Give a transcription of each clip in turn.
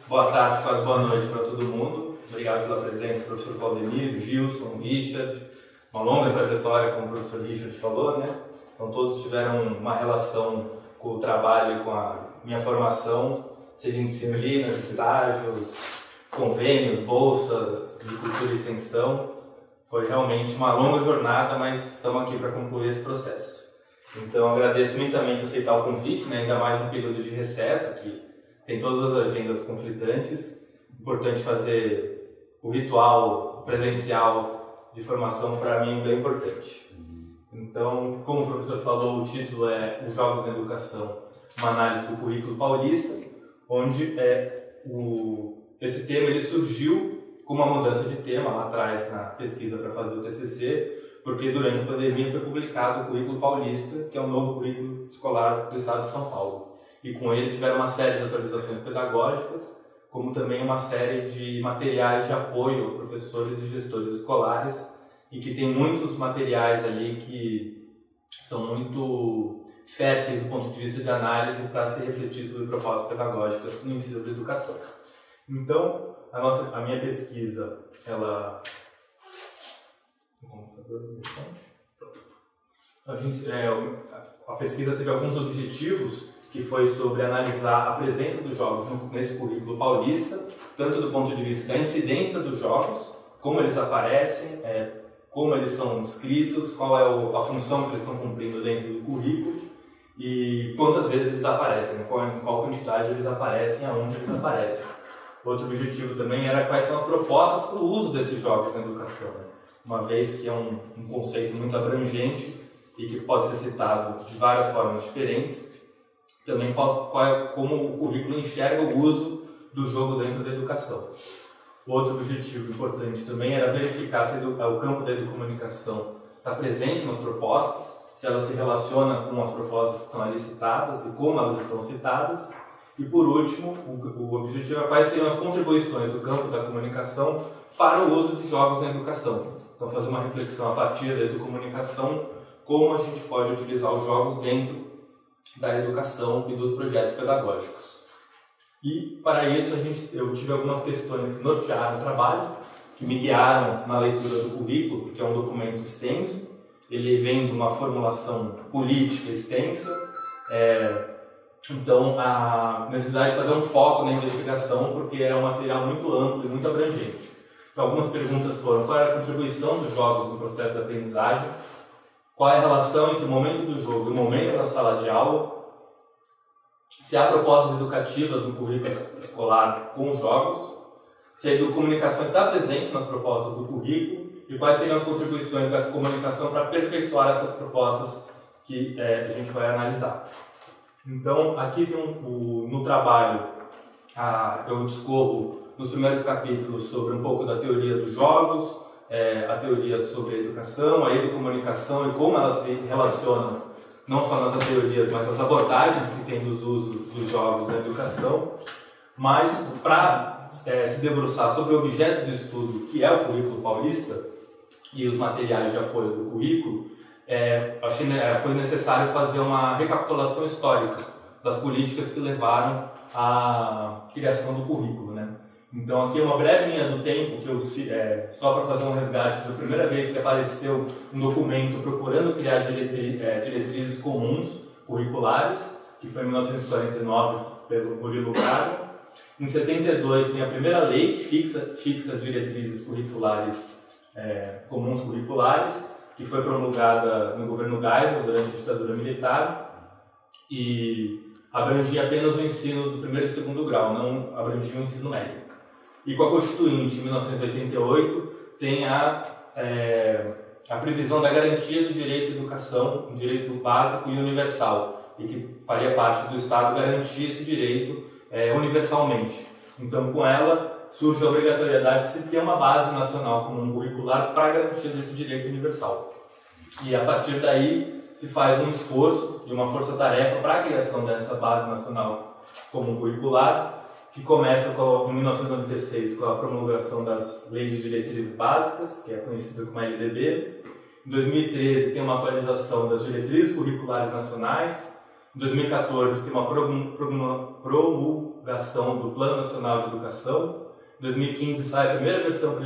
Boa tarde, quase boa noite para todo mundo. Obrigado pela presença, professor Claudemir, Gilson, Richard. Uma longa trajetória, como o professor Richard falou, né? Então todos tiveram uma relação com o trabalho e com a minha formação, seja em disciplinas, estágios, convênios, bolsas de cultura e extensão. Foi realmente uma longa jornada, mas estamos aqui para concluir esse processo. Então agradeço imensamente aceitar o convite, né? Ainda mais no período de recesso, que tem todas as agendas conflitantes. Importante fazer o ritual presencial de formação, para mim, bem importante. Então, como o professor falou, o título é Os Jogos na Educação, uma análise do currículo paulista, onde esse tema ele surgiu com uma mudança de tema lá atrás na pesquisa para fazer o TCC, porque durante a pandemia foi publicado o currículo paulista, que é o novo currículo escolar do estado de São Paulo. E com ele tiveram uma série de atualizações pedagógicas, como também uma série de materiais de apoio aos professores e gestores escolares, e que tem muitos materiais ali que são muito férteis do ponto de vista de análise para se refletir sobre propostas pedagógicas no ensino da educação. Então, a minha pesquisa, a pesquisa teve alguns objetivos, que foi sobre analisar a presença dos jogos nesse currículo paulista, tanto do ponto de vista da incidência dos jogos, como eles aparecem, como eles são escritos, qual é a função que eles estão cumprindo dentro do currículo e quantas vezes eles aparecem, em qual quantidade eles aparecem, aonde eles aparecem. Outro objetivo também era quais são as propostas para o uso desses jogos na educação, né? Uma vez que é um conceito muito abrangente e que pode ser citado de várias formas diferentes. Também como o currículo enxerga o uso do jogo dentro da educação. Outro objetivo importante também era verificar se o campo da educomunicação está presente nas propostas, se ela se relaciona com as propostas que estão ali citadas e como elas estão citadas. E por último, o objetivo é quais seriam as contribuições do campo da comunicação para o uso de jogos na educação. Então fazer uma reflexão a partir da educomunicação, como a gente pode utilizar os jogos dentro da educação e dos projetos pedagógicos. E para isso eu tive algumas questões que nortearam o trabalho, que me guiaram na leitura do currículo, porque é um documento extenso, ele vem de uma formulação política extensa, então a necessidade de fazer um foco na investigação, porque era um material muito amplo e muito abrangente. Então algumas perguntas foram: qual é a contribuição dos jogos no processo de aprendizagem? Qual é a relação entre o momento do jogo e o momento da sala de aula? Se há propostas educativas no currículo escolar com os jogos? Se a educomunicação está presente nas propostas do currículo? E quais seriam as contribuições da comunicação para aperfeiçoar essas propostas que a gente vai analisar? Então, aqui tem no trabalho, eu discorro nos primeiros capítulos sobre um pouco da teoria dos jogos, a teoria sobre a educação, a educomunicação e como elas se relacionam, não só nas teorias, mas nas abordagens que tem dos usos dos jogos na educação. Mas, para se debruçar sobre o objeto de estudo, que é o currículo paulista, e os materiais de apoio do currículo, foi necessário fazer uma recapitulação histórica das políticas que levaram à criação do currículo, né? Então aqui é uma breve linha do tempo, só para fazer um resgate, foi a primeira vez que apareceu um documento procurando criar diretrizes comuns curriculares, que foi em 1949 pelo Murilo Braga. Em 72 tem a primeira lei que fixa as diretrizes curriculares, comuns curriculares, que foi promulgada no governo Geisel durante a ditadura militar e abrangia apenas o ensino do primeiro e segundo grau, não abrangia o ensino médio. E com a Constituinte, em 1988, tem a previsão da garantia do direito à educação, um direito básico e universal, e que faria parte do Estado garantir esse direito universalmente. Então, com ela, surge a obrigatoriedade de se ter uma base nacional comum curricular para a garantia desse direito universal. E, a partir daí, se faz um esforço e uma força-tarefa para a criação dessa base nacional comum curricular, que começa em 1996 com a promulgação das Leis de Diretrizes Básicas, que é conhecida como LDB. Em 2013 tem uma atualização das Diretrizes Curriculares Nacionais. Em 2014 tem uma promulgação promulgação do Plano Nacional de Educação. Em 2015 sai a primeira versão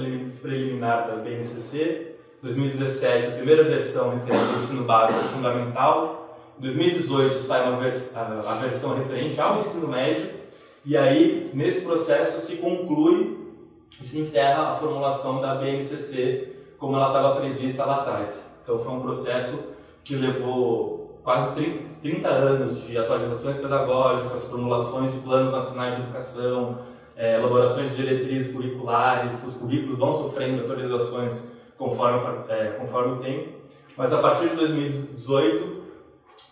preliminar da BNCC. Em 2017 a primeira versão referente ao ensino básico e fundamental. Em 2018 sai a versão referente ao ensino médio. E aí, nesse processo, se conclui e se encerra a formulação da BNCC como ela estava prevista lá atrás. Então foi um processo que levou quase 30 anos de atualizações pedagógicas, formulações de planos nacionais de educação, elaborações de diretrizes curriculares. Os currículos vão sofrendo atualizações conforme o tempo, mas a partir de 2018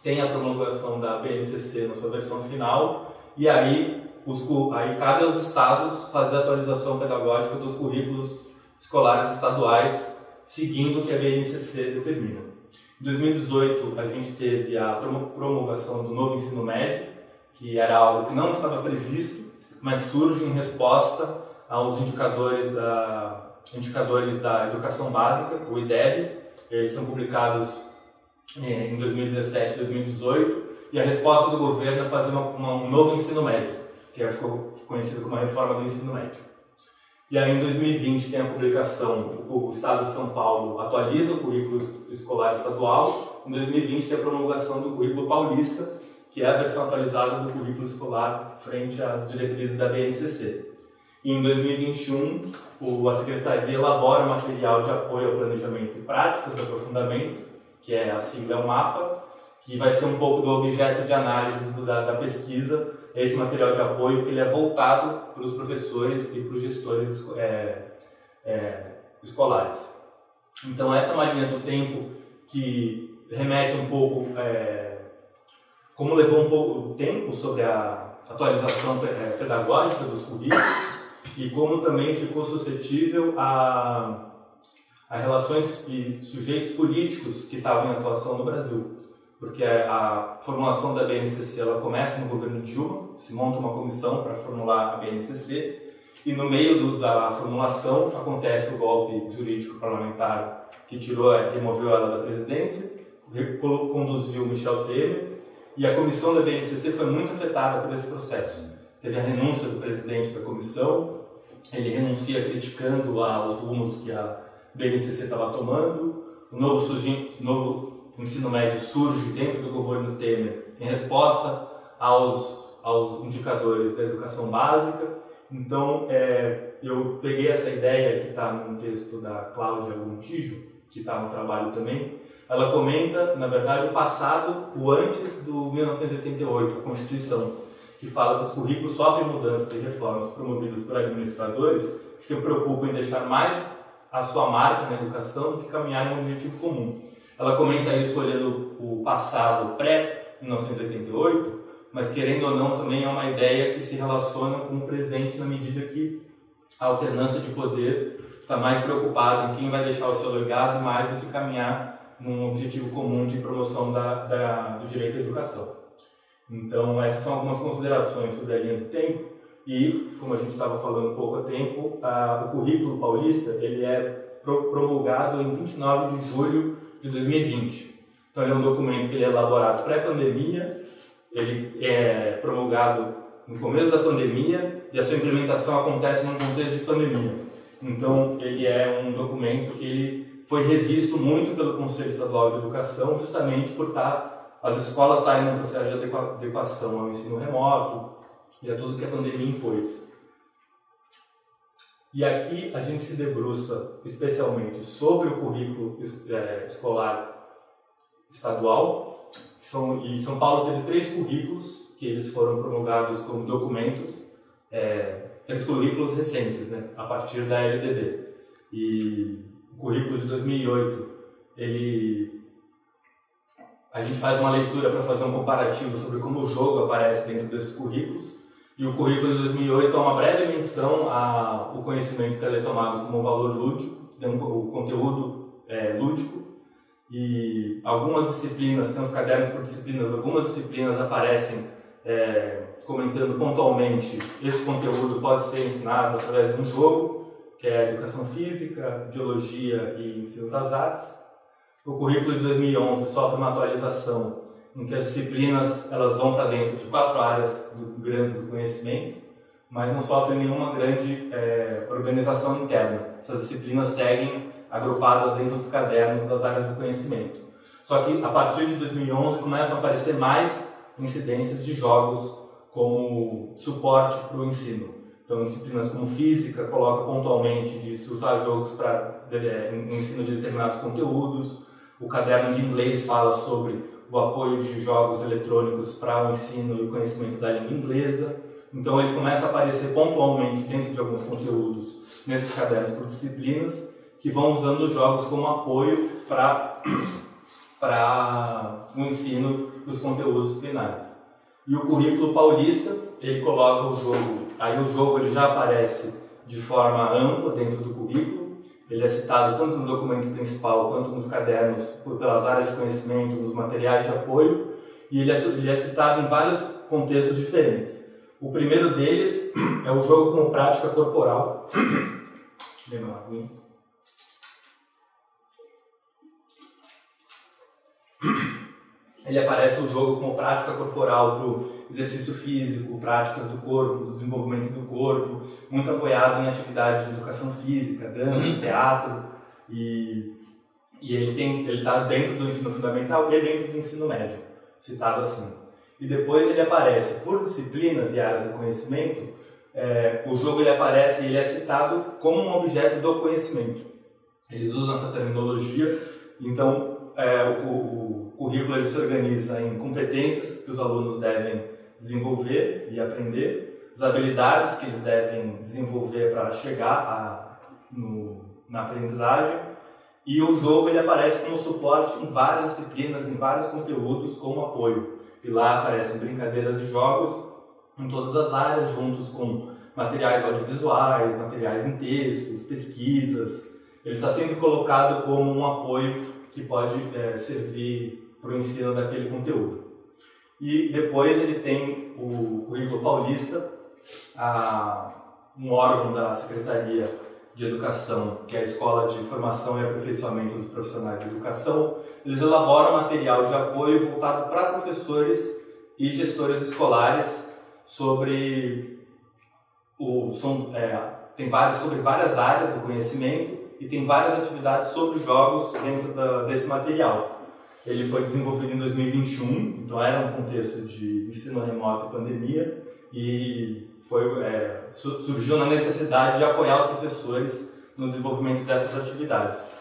tem a promulgação da BNCC na sua versão final, e aí cabe aos estados fazer a atualização pedagógica dos currículos escolares estaduais, seguindo o que a BNCC determina. Em 2018, a gente teve a promulgação do novo ensino médio, que era algo que não estava previsto, mas surge em resposta aos indicadores da educação básica, o IDEB. Eles são publicados em 2017 e 2018, e a resposta do governo é fazer um novo ensino médio, que ficou conhecido como a reforma do ensino médio. E aí, em 2020, tem a publicação, o Estado de São Paulo atualiza o currículo escolar estadual. Em 2020, tem a promulgação do currículo paulista, que é a versão atualizada do currículo escolar frente às diretrizes da BNCC. E em 2021, a Secretaria elabora material de apoio ao planejamento e práticas de aprofundamento, que é a sigla MAPA, que vai ser um pouco do objeto de análise da pesquisa. Esse material de apoio que ele é voltado para os professores e para os gestores escolares. Então essa é uma linha do tempo que remete um pouco, como levou um pouco de tempo sobre a atualização pedagógica dos currículos, e como também ficou suscetível a relações e sujeitos políticos que estavam em atuação no Brasil. Porque a formulação da BNCC ela começa no governo Dilma, se monta uma comissão para formular a BNCC, e no meio da formulação acontece o golpe jurídico parlamentar que removeu ela da presidência, conduziu Michel Temer, e a comissão da BNCC foi muito afetada por esse processo. Teve a renúncia do presidente da comissão, ele renuncia criticando os rumos que a BNCC estava tomando. O novo ensino médio surge dentro do governo Temer em resposta aos indicadores da educação básica. Então, eu peguei essa ideia que está no texto da Cláudia Gontijo, que está no trabalho também. Ela comenta, na verdade, o passado, o antes do 1988, a Constituição, que fala que os currículos sofrem mudanças e reformas promovidas por administradores que se preocupam em deixar mais a sua marca na educação do que caminhar em um objetivo comum. Ela comenta isso olhando o passado pré-1988, mas querendo ou não também é uma ideia que se relaciona com o presente na medida que a alternância de poder está mais preocupada em quem vai deixar o seu legado mais do que caminhar num objetivo comum de promoção do direito à educação. Então essas são algumas considerações sobre a linha do tempo e, como a gente estava falando há pouco tempo, o currículo paulista ele é promulgado em 29 de julho de 2020. Então ele é um documento que ele é elaborado pré-pandemia, ele é promulgado no começo da pandemia e a sua implementação acontece num contexto de pandemia. Então ele é um documento que ele foi revisto muito pelo Conselho Estadual de Educação, justamente por as escolas estarem no processo de adequação ao ensino remoto e a tudo que a pandemia impôs. E aqui a gente se debruça especialmente sobre o currículo escolar estadual. E São Paulo teve 3 currículos que eles foram promulgados como documentos, 3 currículos recentes, né, a partir da LDB. E o currículo de 2008, a gente faz uma leitura para fazer um comparativo sobre como o jogo aparece dentro desses currículos. E o currículo de 2008 é uma breve menção ao conhecimento que ele é tomado como valor lúdico, o conteúdo lúdico. E algumas disciplinas, tem os cadernos por disciplinas, algumas disciplinas aparecem comentando pontualmente esse conteúdo pode ser ensinado através de um jogo, que é Educação Física, Biologia e Ensino das Artes. O currículo de 2011 sofre uma atualização em que as disciplinas elas vão para dentro de 4 áreas grandes do conhecimento, mas não sofrem nenhuma grande organização interna. Essas disciplinas seguem agrupadas dentro dos cadernos das áreas do conhecimento. Só que a partir de 2011 começam a aparecer mais incidências de jogos como suporte para o ensino. Então, disciplinas como física coloca pontualmente de se usar jogos para ensino de determinados conteúdos. O caderno de inglês fala sobre o apoio de jogos eletrônicos para o ensino e o conhecimento da língua inglesa. Então, ele começa a aparecer pontualmente dentro de alguns conteúdos nesses cadernos por disciplinas que vão usando jogos como apoio para o ensino dos conteúdos disciplinares. E o currículo paulista, ele coloca o jogo, aí o jogo ele já aparece de forma ampla dentro do currículo, ele é citado tanto no documento principal quanto nos cadernos pelas áreas de conhecimento, nos materiais de apoio, e ele é citado em vários contextos diferentes. O primeiro deles é o jogo como prática corporal. Ele aparece o jogo como prática corporal para o exercício físico, práticas do corpo, do desenvolvimento do corpo, muito apoiado em atividades de educação física, dança, teatro, e ele está dentro do ensino fundamental e dentro do ensino médio, citado assim. E depois ele aparece por disciplinas e áreas do conhecimento, o jogo ele aparece e ele é citado como um objeto do conhecimento. Eles usam essa terminologia, então o currículo ele se organiza em competências que os alunos devem desenvolver e aprender, as habilidades que eles devem desenvolver para chegar na aprendizagem, e o jogo ele aparece como suporte em várias disciplinas, em vários conteúdos como apoio. E lá aparecem brincadeiras e jogos em todas as áreas, juntos com materiais audiovisuais, materiais em textos, pesquisas. Ele está sempre colocado como um apoio que pode servir para o ensino daquele conteúdo. E depois ele tem o currículo paulista, um órgão da Secretaria de Educação, que é a Escola de Formação e Aperfeiçoamento dos Profissionais de Educação. Eles elaboram material de apoio voltado para professores e gestores escolares sobre várias áreas do conhecimento e tem várias atividades sobre jogos dentro desse material. Ele foi desenvolvido em 2021, então era um contexto de ensino remoto e pandemia, e surgiu na necessidade de apoiar os professores no desenvolvimento dessas atividades.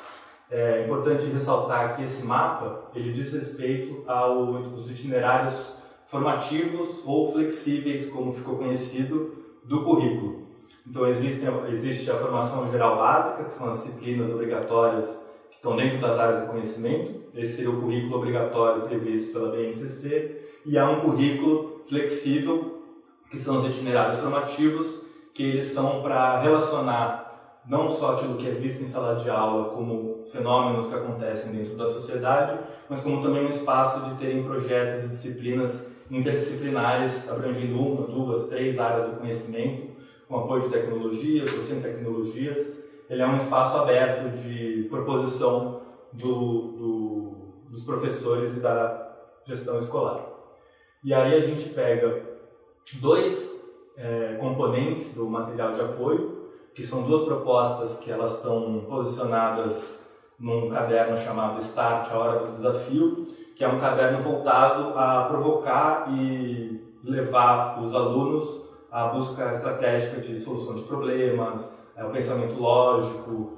É importante ressaltar que esse mapa ele diz respeito aos itinerários formativos ou flexíveis, como ficou conhecido, do currículo. Então existe a formação geral básica, que são as disciplinas obrigatórias que estão dentro das áreas do conhecimento. Esse seria o currículo obrigatório previsto pela BNCC. E há um currículo flexível, que são os itinerários formativos, que eles são para relacionar não só aquilo que é visto em sala de aula como fenômenos que acontecem dentro da sociedade, mas como também um espaço de terem projetos e disciplinas interdisciplinares abrangendo 1, 2, 3 áreas do conhecimento, com apoio de tecnologias ou sem tecnologias. Ele é um espaço aberto de proposição dos professores e da gestão escolar. E aí a gente pega 2 componentes do material de apoio, que são 2 propostas que elas estão posicionadas num caderno chamado Start, a Hora do Desafio, que é um caderno voltado a provocar e levar os alunos à busca estratégica de solução de problemas, o pensamento lógico,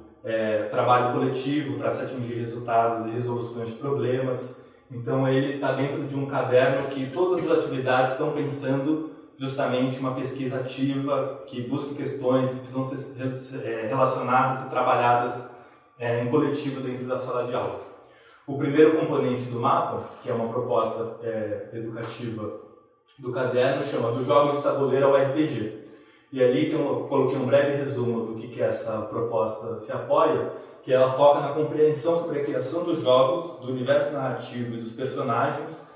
trabalho coletivo para se atingir resultados e resoluções de problemas. Então ele está dentro de um caderno que todas as atividades estão pensando justamente uma pesquisa ativa que busca questões que precisam ser relacionadas e trabalhadas em coletivo dentro da sala de aula. O primeiro componente do mapa, que é uma proposta educativa do caderno, chama dos jogos de tabuleiro ao RPG. E ali eu coloquei um breve resumo do que essa proposta se apoia, que ela foca na compreensão sobre a criação dos jogos, do universo narrativo e dos personagens,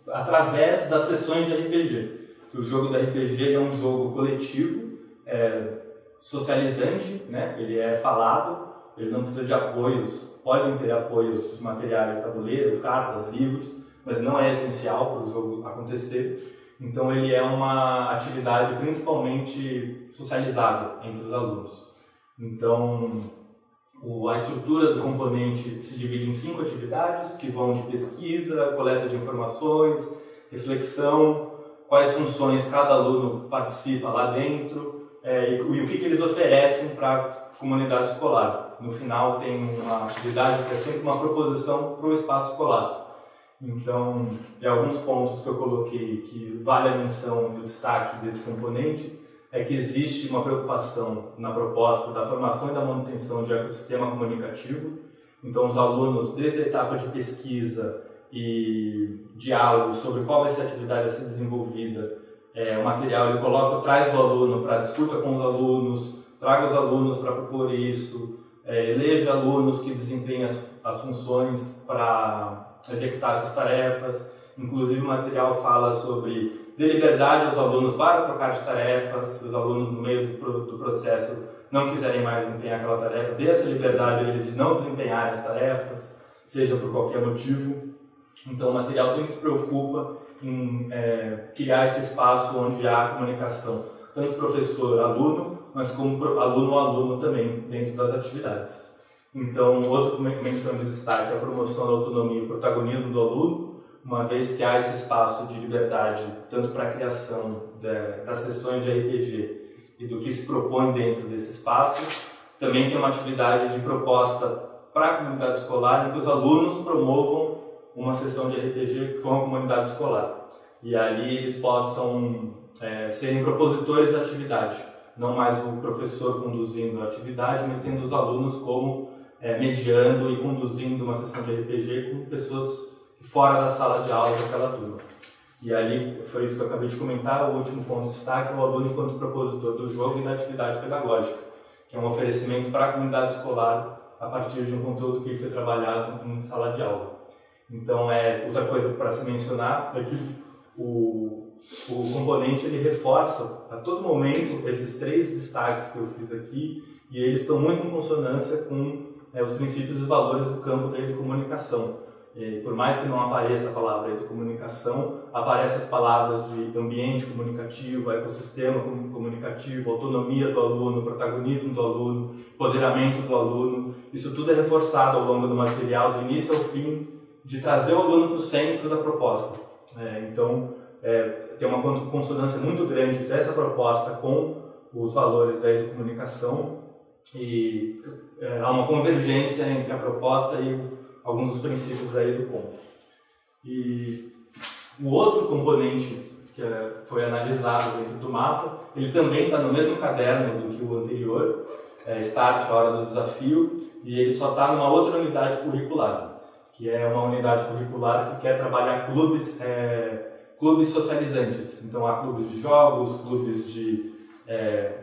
através das sessões de RPG. O jogo da RPG é um jogo coletivo, socializante, né? Ele é falado, ele não precisa de apoios, podem ter apoios de materiais de tabuleiro, cartas, livros, mas não é essencial para o jogo acontecer. Então ele é uma atividade principalmente socializável entre os alunos. Então a estrutura do componente se divide em 5 atividades que vão de pesquisa, coleta de informações, reflexão, quais funções cada aluno participa lá dentro e o que eles oferecem para a comunidade escolar. No final tem uma atividade que é sempre uma proposição para o espaço escolar. Então, alguns pontos que eu coloquei que vale a menção e o destaque desse componente é que existe uma preocupação na proposta da formação e da manutenção de ecossistema comunicativo. Então, os alunos, desde a etapa de pesquisa e diálogo sobre qual vai ser a atividade a ser desenvolvida, o material ele traz o aluno para discuta com os alunos, traga os alunos para propor isso, eleja alunos que desempenham as funções para executar essas tarefas. Inclusive o material fala sobre dê liberdade aos alunos para trocar de tarefas. Se os alunos no meio do processo não quiserem mais desempenhar aquela tarefa, dê essa liberdade a eles de não desempenharem as tarefas, seja por qualquer motivo. Então o material sempre se preocupa em criar esse espaço onde há comunicação, tanto professor-aluno, mas como aluno-aluno também dentro das atividades. Então, outra menção de destaque é a promoção da autonomia e o protagonismo do aluno, uma vez que há esse espaço de liberdade, tanto para a criação das sessões de RPG e do que se propõe dentro desse espaço. Também tem uma atividade de proposta para a comunidade escolar, em que os alunos promovam uma sessão de RPG com a comunidade escolar. E ali eles possam serem propositores da atividade, não mais o professor conduzindo a atividade, mas tendo os alunos como mediando e conduzindo uma sessão de RPG com pessoas fora da sala de aula daquela turma. E ali, foi isso que eu acabei de comentar, o último ponto de destaque é o aluno enquanto propositor do jogo e da atividade pedagógica, que é um oferecimento para a comunidade escolar a partir de um conteúdo que foi trabalhado em sala de aula. Então, outra coisa para se mencionar é que o componente ele reforça a todo momento esses 3 destaques que eu fiz aqui, e eles estão muito em consonância com os princípios e os valores do campo da educomunicação. Por mais que não apareça a palavra educomunicação, aparecem as palavras de ambiente comunicativo, ecossistema comunicativo, autonomia do aluno, protagonismo do aluno, empoderamento do aluno. Isso tudo é reforçado ao longo do material, do início ao fim, de trazer o aluno para o centro da proposta. Então, tem uma consonância muito grande dessa proposta com os valores da educomunicação e há uma convergência entre a proposta e alguns dos princípios da Educom. E o outro componente que foi analisado dentro do mapa, ele também está no mesmo caderno do que o anterior, Start, a hora do desafio, e ele só está numa outra unidade curricular, que é uma unidade curricular que quer trabalhar clubes socializantes. Então há clubes de jogos, clubes de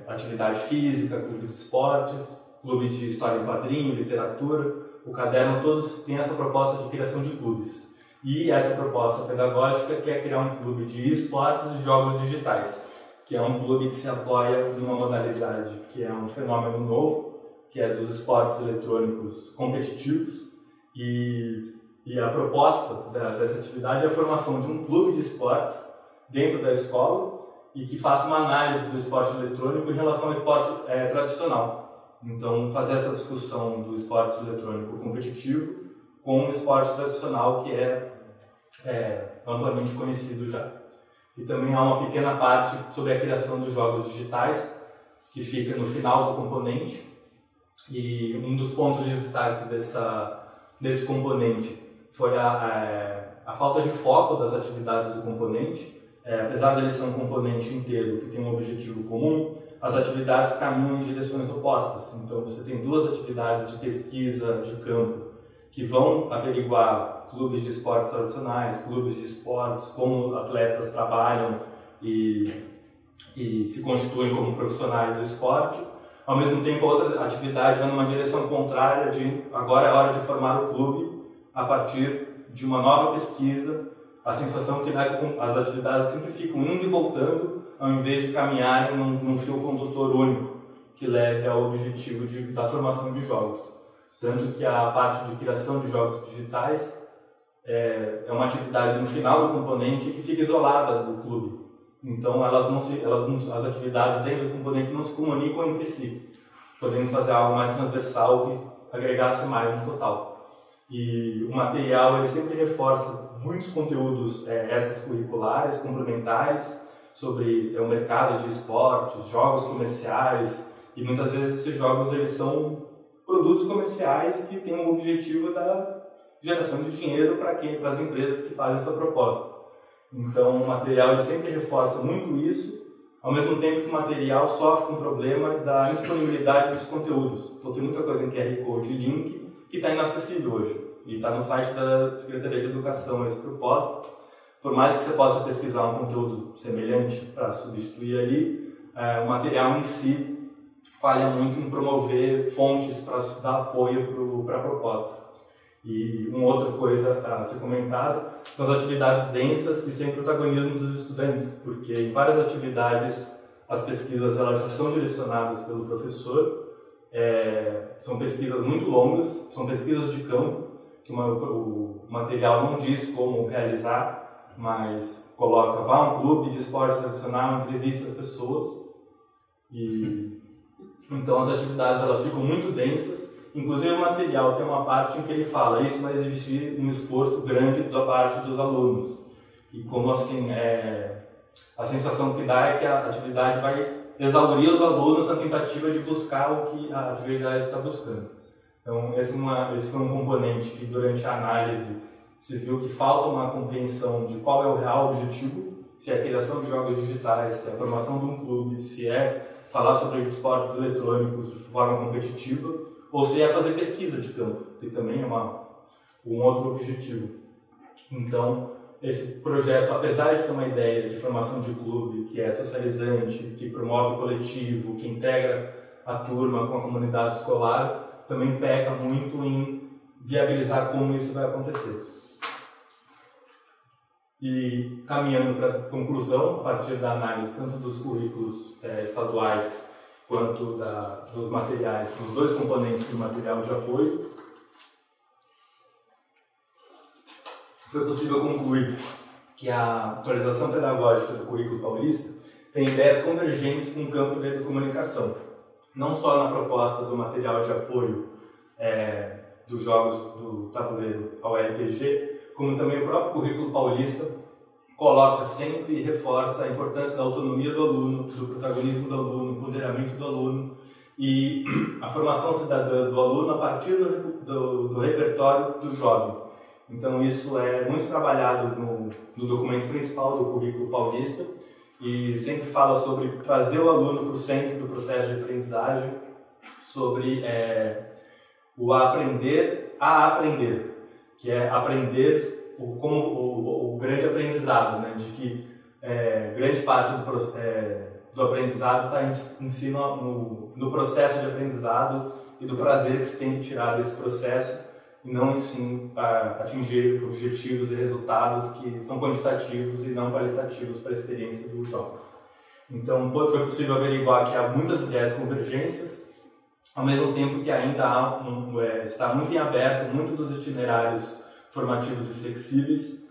atividade física, clube de esportes, clube de história em quadrinho, literatura. O caderno todos tem essa proposta de criação de clubes. E essa proposta pedagógica quer criar um clube de esportes e jogos digitais, que é um clube que se apoia numa modalidade que é um fenômeno novo, que é dos esportes eletrônicos competitivos. E a proposta dessa atividade é a formação de um clube de esportes dentro da escola e que faça uma análise do esporte eletrônico em relação ao esporte tradicional. Então, fazer essa discussão do esporte eletrônico competitivo com o esporte tradicional que é amplamente conhecido já. E também há uma pequena parte sobre a criação dos jogos digitais, que fica no final do componente. E um dos pontos de destaque desse componente foi a falta de foco das atividades do componente. Apesar de ele ser um componente inteiro que tem um objetivo comum, as atividades caminham em direções opostas. Então você tem 2 atividades de pesquisa de campo que vão averiguar clubes de esportes tradicionais, clubes de esportes, como atletas trabalham e se constituem como profissionais do esporte. Ao mesmo tempo, outra atividade vai numa direção contrária de agora é hora de formar o clube a partir de uma nova pesquisa. A sensação que as atividades sempre ficam indo e voltando, ao invés de caminharem num fio condutor único, que leve ao objetivo da formação de jogos. Tanto que a parte de criação de jogos digitais é uma atividade no final do componente que fica isolada do clube. Então as atividades dentro do componente não se comunicam entre si, podendo fazer algo mais transversal que agregasse mais no total. E o material ele sempre reforça muitos conteúdos extracurriculares, complementares, sobre o mercado de esportes, jogos comerciais, e muitas vezes esses jogos eles são produtos comerciais que têm o objetivo da geração de dinheiro para as empresas que fazem essa proposta. Então o material ele sempre reforça muito isso, ao mesmo tempo que o material sofre com o problema da disponibilidade dos conteúdos. Então tem muita coisa em QR Code e link que está inacessível hoje, e está no site da Secretaria de Educação essa proposta. Por mais que você possa pesquisar um conteúdo semelhante para substituir ali, o material em si falha muito em promover fontes para dar apoio para a proposta. E uma outra coisa a ser comentada são as atividades densas e sem protagonismo dos estudantes, porque em várias atividades as pesquisas elas já são direcionadas pelo professor, são pesquisas muito longas, são pesquisas de campo, que o material não diz como realizar, mas coloca, vá a um clube de esporte tradicional, entrevista as pessoas. Então as atividades elas ficam muito densas, inclusive o material tem uma parte em que ele fala, isso vai exigir um esforço grande da parte dos alunos. E como assim, a sensação que dá é que a atividade vai exaurir os alunos na tentativa de buscar o que a atividade está buscando. Então esse foi um componente que durante a análise se viu que falta uma compreensão de qual é o real objetivo, se é a criação de jogos digitais, se é a formação de um clube, se é falar sobre esportes eletrônicos de forma competitiva, ou se é fazer pesquisa de campo, que também é um outro objetivo. Então, esse projeto, apesar de ter uma ideia de formação de clube, que é socializante, que promove o coletivo, que integra a turma com a comunidade escolar, também peca muito em viabilizar como isso vai acontecer. E caminhando para a conclusão, a partir da análise tanto dos currículos estaduais quanto dos materiais, dos dois componentes do material de apoio, foi possível concluir que a atualização pedagógica do currículo paulista tem ideias convergentes com o campo da educomunicação, não só na proposta do material de apoio dos jogos do tabuleiro ao RPG, como também o próprio currículo paulista coloca sempre e reforça a importância da autonomia do aluno, do protagonismo do aluno, do empoderamento do aluno e a formação cidadã do aluno a partir do repertório do jovem. Então isso é muito trabalhado no documento principal do currículo paulista e sempre fala sobre trazer o aluno para o centro do processo de aprendizagem, sobre o aprender a aprender, que é aprender como o grande aprendizado, né? De que grande parte do aprendizado está em si no processo de aprendizado e do prazer que se tem que tirar desse processo e não sim atingir objetivos e resultados que são quantitativos e não qualitativos para a experiência do jovem. Então foi possível averiguar que há muitas ideias convergências, ao mesmo tempo que ainda está muito em aberto muito dos itinerários formativos e flexíveis,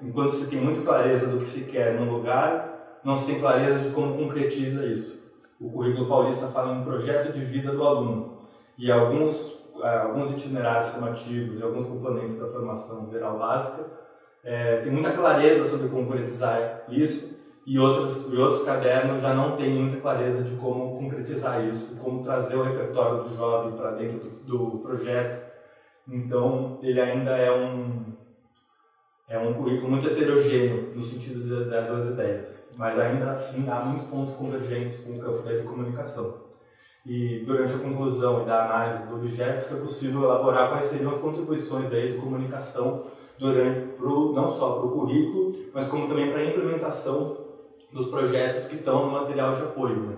enquanto se tem muita clareza do que se quer num lugar, não se tem clareza de como concretiza isso. O currículo paulista fala em um projeto de vida do aluno, e alguns itinerários formativos e alguns componentes da formação geral básica tem muita clareza sobre concretizar isso, e outros cadernos já não têm muita clareza de como concretizar isso, como trazer o repertório do jovem para dentro do projeto. Então, ele ainda é um currículo muito heterogêneo no sentido das ideias, mas ainda assim há muitos pontos convergentes com o campo da educomunicação. E durante a conclusão e da análise do objeto foi possível elaborar quais seriam as contribuições da educomunicação não só para o currículo, mas como também para a implementação dos projetos que estão no material de apoio, né?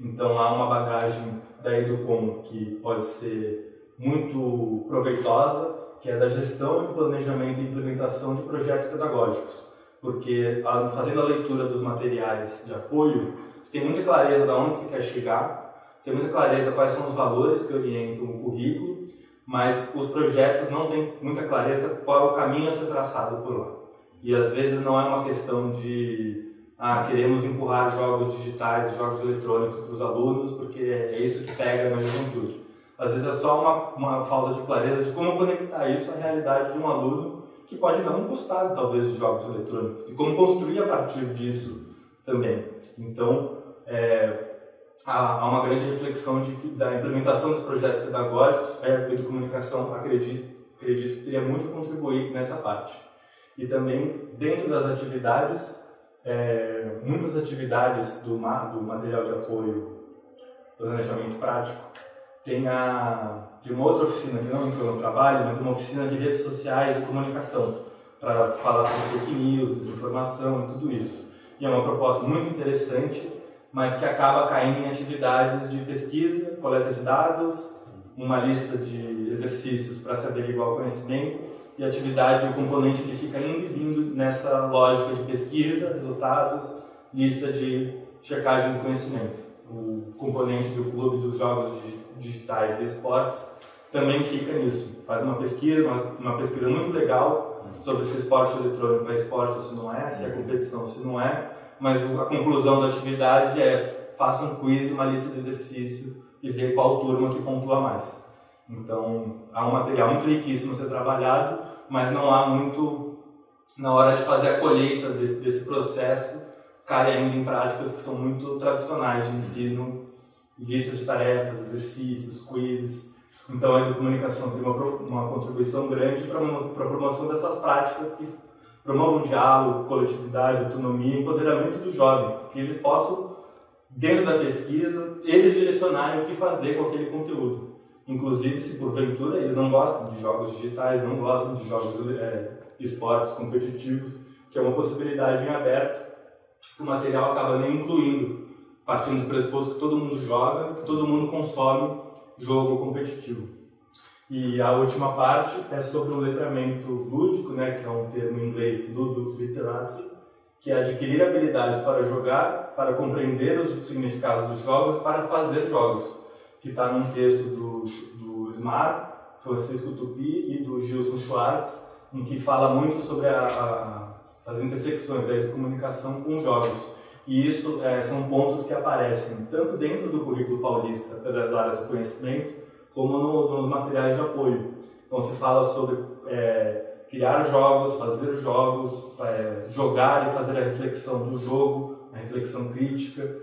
Então há uma bagagem da Educom que pode ser muito proveitosa, que é da gestão e do planejamento e implementação de projetos pedagógicos, porque fazendo a leitura dos materiais de apoio, você tem muita clareza de onde se quer chegar, tem muita clareza quais são os valores que orientam o currículo, mas os projetos não têm muita clareza qual é o caminho a ser traçado por lá. E às vezes não é uma questão de queremos empurrar jogos digitais, jogos eletrônicos para os alunos, porque é isso que pega na juventude. Às vezes é só uma falta de clareza de como conectar isso à realidade de um aluno que pode não gostar, talvez, de jogos eletrônicos, e como construir a partir disso também. Então, há uma grande reflexão da implementação dos projetos pedagógicos. A Educomunicação, acredito que teria muito a contribuir nessa parte. E também, dentro das atividades, muitas atividades do material de apoio do planejamento prático, tem uma outra oficina que não entrou no trabalho, mas uma oficina de redes sociais e comunicação, para falar sobre fake news, desinformação e tudo isso. E é uma proposta muito interessante, mas que acaba caindo em atividades de pesquisa, coleta de dados, uma lista de exercícios para se averiguar o conhecimento, e atividade, o componente que fica indo e vindo nessa lógica de pesquisa, resultados, lista de checagem do conhecimento. O componente do clube dos jogos digitais e esportes também fica nisso. Faz uma pesquisa muito legal sobre se esporte eletrônico é esporte ou se não é, se é competição ou se não é, mas a conclusão da atividade faça um quiz, uma lista de exercício e ver qual turma que pontua mais. Então, há um material muito riquíssimo a ser trabalhado, mas não há muito, na hora de fazer a colheita desse processo, cai ainda em práticas que são muito tradicionais de ensino, listas de tarefas, exercícios, quizzes. Então, a Educomunicação tem uma contribuição grande para a promoção dessas práticas que promovam diálogo, coletividade, autonomia e empoderamento dos jovens, que eles possam, dentro da pesquisa, eles direcionarem o que fazer com aquele conteúdo. Inclusive, se porventura eles não gostam de jogos digitais, não gostam de jogos esportes competitivos, que é uma possibilidade em aberto, que o material acaba nem incluindo, partindo do pressuposto que todo mundo joga, que todo mundo consome jogo competitivo. E a última parte é sobre o letramento lúdico, que é um termo em inglês, ludo literacy, que é adquirir habilidades para jogar, para compreender os significados dos jogos e para fazer jogos, que está num texto do Smar, Francisco Tupi e do Gilson Schwartz, em que fala muito sobre as intersecções da educomunicação com jogos. E isso são pontos que aparecem tanto dentro do currículo paulista, pelas áreas do conhecimento, como nos materiais de apoio. Então se fala sobre criar jogos, fazer jogos, jogar e fazer a reflexão do jogo, a reflexão crítica,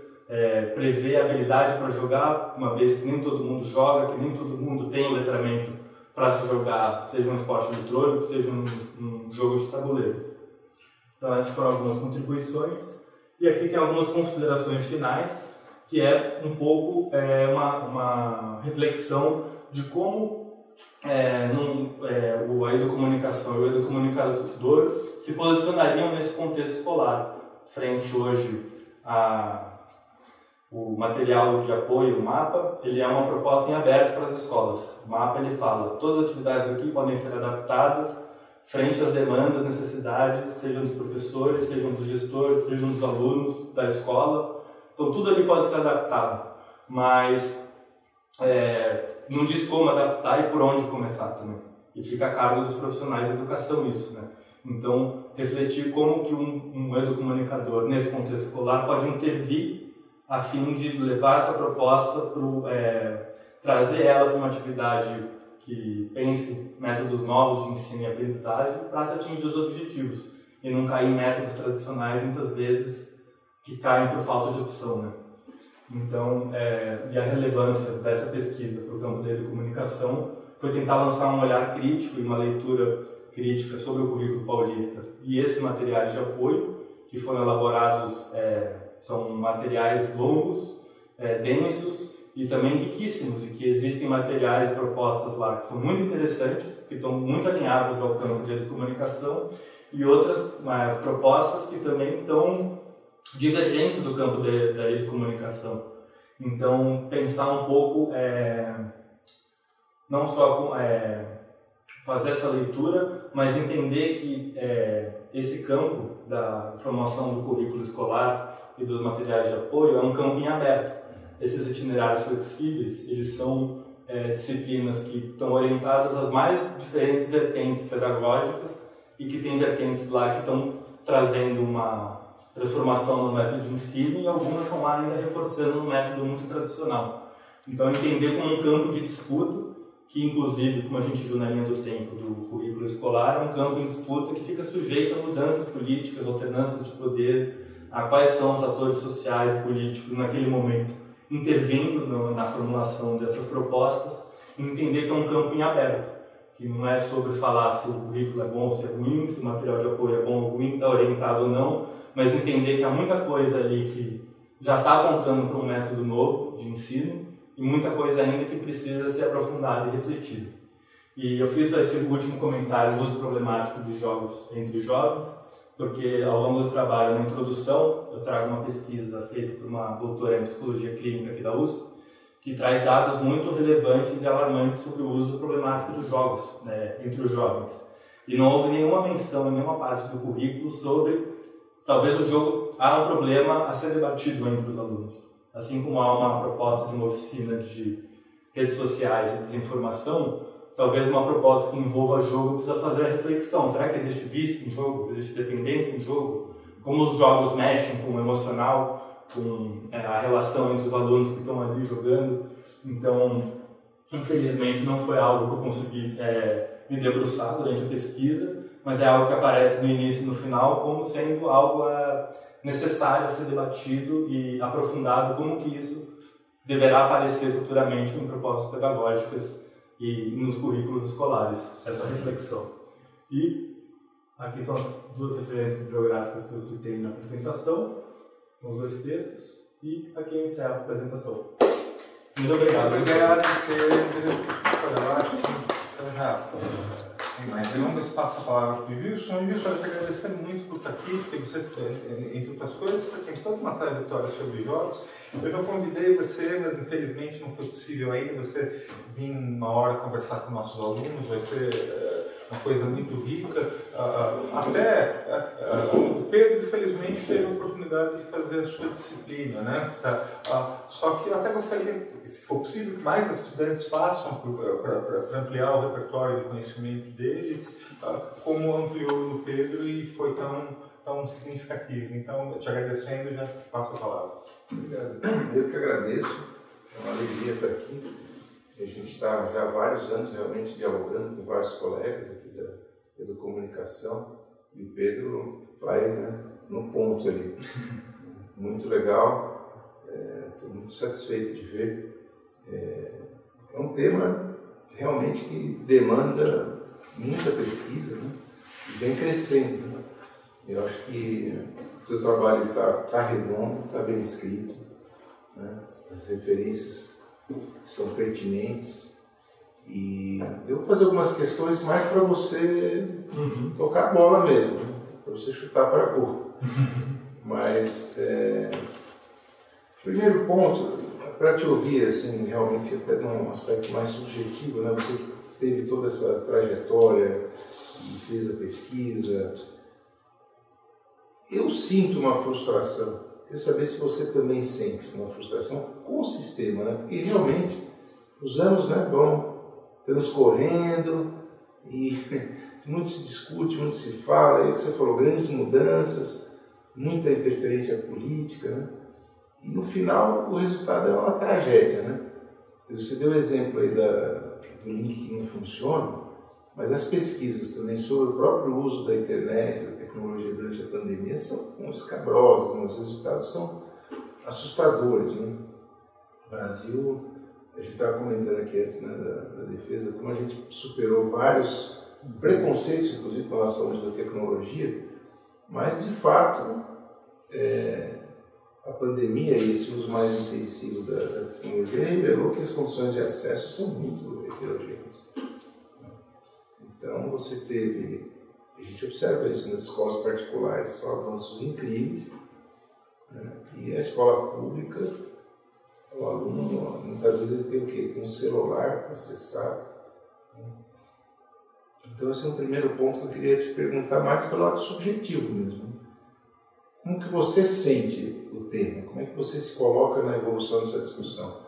prever a habilidade para jogar, uma vez que nem todo mundo joga, que nem todo mundo tem o letramento para se jogar, seja um esporte eletrônico, seja um jogo de tabuleiro. Então essas foram algumas contribuições. E aqui tem algumas considerações finais, que é um pouco uma reflexão de como a educomunicação e o educomunicador se posicionariam nesse contexto escolar, frente hoje o material de apoio, o MAPA. Ele é uma proposta em aberto para as escolas. O MAPA ele fala, todas as atividades aqui podem ser adaptadas frente às demandas, necessidades, sejam dos professores, sejam dos gestores, sejam dos alunos da escola. Então tudo ali pode ser adaptado, mas não diz como adaptar e por onde começar também. E fica a cargo dos profissionais de educação isso, Então, refletir como que um educomunicador, nesse contexto escolar, pode intervir a fim de levar essa proposta, trazer ela para uma atividade que pense métodos novos de ensino e aprendizagem para se atingir os objetivos e não cair em métodos tradicionais, muitas vezes, que caem por falta de opção, Então, e a relevância dessa pesquisa para o campo da educomunicação foi tentar lançar um olhar crítico e uma leitura crítica sobre o currículo paulista e esses materiais de apoio, que foram elaborados, são materiais longos, densos, e também riquíssimos, e que existem materiais e propostas lá que são muito interessantes, que estão muito alinhadas ao campo de educomunicação, e outras propostas que também estão divergentes do campo da educomunicação. Então, pensar um pouco, não só fazer essa leitura, mas entender que esse campo da formação do currículo escolar e dos materiais de apoio é um campo em aberto. esses itinerários flexíveis, eles são disciplinas que estão orientadas às mais diferentes vertentes pedagógicas e que tem vertentes lá que estão trazendo uma transformação no método de ensino e algumas estão lá ainda reforçando um método muito tradicional. Então, entender como um campo de disputa, que inclusive, como a gente viu na linha do tempo do currículo escolar, é um campo em disputa que fica sujeito a mudanças políticas, alternâncias de poder, a quais são os atores sociais e políticos naquele momento intervindo na formulação dessas propostas, e entender que é um campo em aberto, que não é sobre falar se o currículo é bom ou se é ruim, se o material de apoio é bom ou ruim, está orientado ou não, mas entender que há muita coisa ali que já está apontando para um método novo de ensino e muita coisa ainda que precisa ser aprofundada e refletida. E eu fiz esse último comentário, o uso problemático de jogos entre jovens, porque ao longo do trabalho, na introdução, eu trago uma pesquisa feita por uma doutora em psicologia clínica aqui da USP, que traz dados muito relevantes e alarmantes sobre o uso problemático dos jogos, né, entre os jovens. E não houve nenhuma menção em nenhuma parte do currículo sobre, talvez o jogo, há um problema a ser debatido entre os alunos. Assim como há uma proposta de uma oficina de redes sociais e desinformação, talvez uma proposta que envolva jogo precisa fazer a reflexão. Será que existe vício em jogo? Existe dependência em jogo? Como os jogos mexem com o emocional, com a relação entre os alunos que estão ali jogando? Então, infelizmente, não foi algo que eu consegui me debruçar durante a pesquisa, mas é algo que aparece no início e no final como sendo algo necessário a ser debatido e aprofundado, como que isso deverá aparecer futuramente em propostas pedagógicas e nos currículos escolares, essa reflexão. E aqui estão as duas referências bibliográficas que eu citei na apresentação, os dois textos, e aqui eu encerro a apresentação. Muito obrigado. Obrigado, Pedro. Foi ótimo. Então já, sem mais delongas, passo a palavra para o Wilson. Wilson, eu te agradecer muito por estar aqui, porque você, entre outras coisas, você tem toda uma trajetória sobre jogos. Eu já convidei você, mas infelizmente não foi possível ainda você vir uma hora conversar com nossos alunos, vai ser uma coisa muito rica. O Pedro, infelizmente, teve a oportunidade de fazer a sua disciplina, né? Só que eu até gostaria, se for possível, que mais estudantes façam para ampliar o repertório de conhecimento deles, como ampliou no Pedro e foi tão significativo. Então, te agradecendo, já passo a palavra. Obrigado. Eu que agradeço. É uma alegria estar aqui. A gente está já há vários anos realmente dialogando com vários colegas aqui da Educomunicação e o Pedro vai, né, no ponto ali. Muito legal. Estou muito satisfeito de ver. É um tema realmente que demanda muita pesquisa, né? E vem crescendo. Né? Eu acho que o teu trabalho está redondo, está bem escrito, né? As referências são pertinentes e eu vou fazer algumas questões mais para você tocar a bola mesmo, né? Para você chutar para gol. Mas, primeiro ponto, para te ouvir, assim, realmente até num aspecto mais subjetivo, né? Você teve toda essa trajetória e fez a pesquisa. Eu sinto uma frustração. Queria saber se você também sente uma frustração com o sistema, né? Porque realmente os anos, né, vão transcorrendo e muito se discute, muito se fala. Aí que você falou, grandes mudanças, muita interferência política, né? E no final o resultado é uma tragédia, né? Você deu o exemplo aí do link que não funciona, mas as pesquisas também sobre o próprio uso da internet, da tecnologia durante a pandemia são escabrosas, né? Os resultados são assustadores, né? O Brasil, a gente estava comentando aqui antes, né, da defesa, como a gente superou vários preconceitos, inclusive com relação ao uso da tecnologia, mas de fato a pandemia e esse uso mais intensivo da tecnologia revelou que as condições de acesso são muito heterogêneas. Então você teve, a gente observa isso nas escolas particulares, são avanços incríveis, né? E a escola pública, o aluno, muitas vezes ele tem o quê? Tem um celular para acessar, né? Então esse é o primeiro ponto que eu queria te perguntar mais pelo lado subjetivo mesmo. como que você sente o tema? Como é que você se coloca na evolução da sua discussão?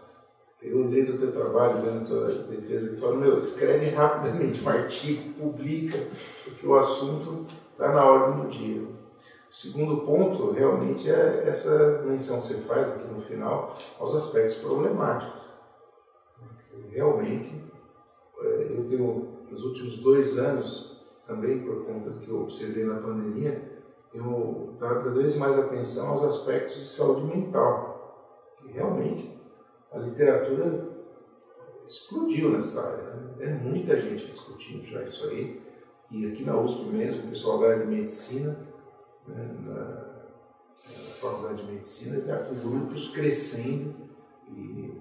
Eu lendo o teu trabalho, vendo a tua defesa, eu falo, escreve rapidamente um artigo, publica, porque o assunto está na ordem do dia. O segundo ponto, realmente, é essa menção que você faz aqui no final aos aspectos problemáticos. Realmente, eu tenho, nos últimos 2 anos, também por conta do que eu observei na pandemia, eu dado cada vez mais atenção aos aspectos de saúde mental. E realmente, a literatura explodiu nessa área, né? É muita gente discutindo já isso aí. E aqui na USP mesmo, o pessoal da área de medicina, né, na faculdade de medicina, já com grupos crescendo e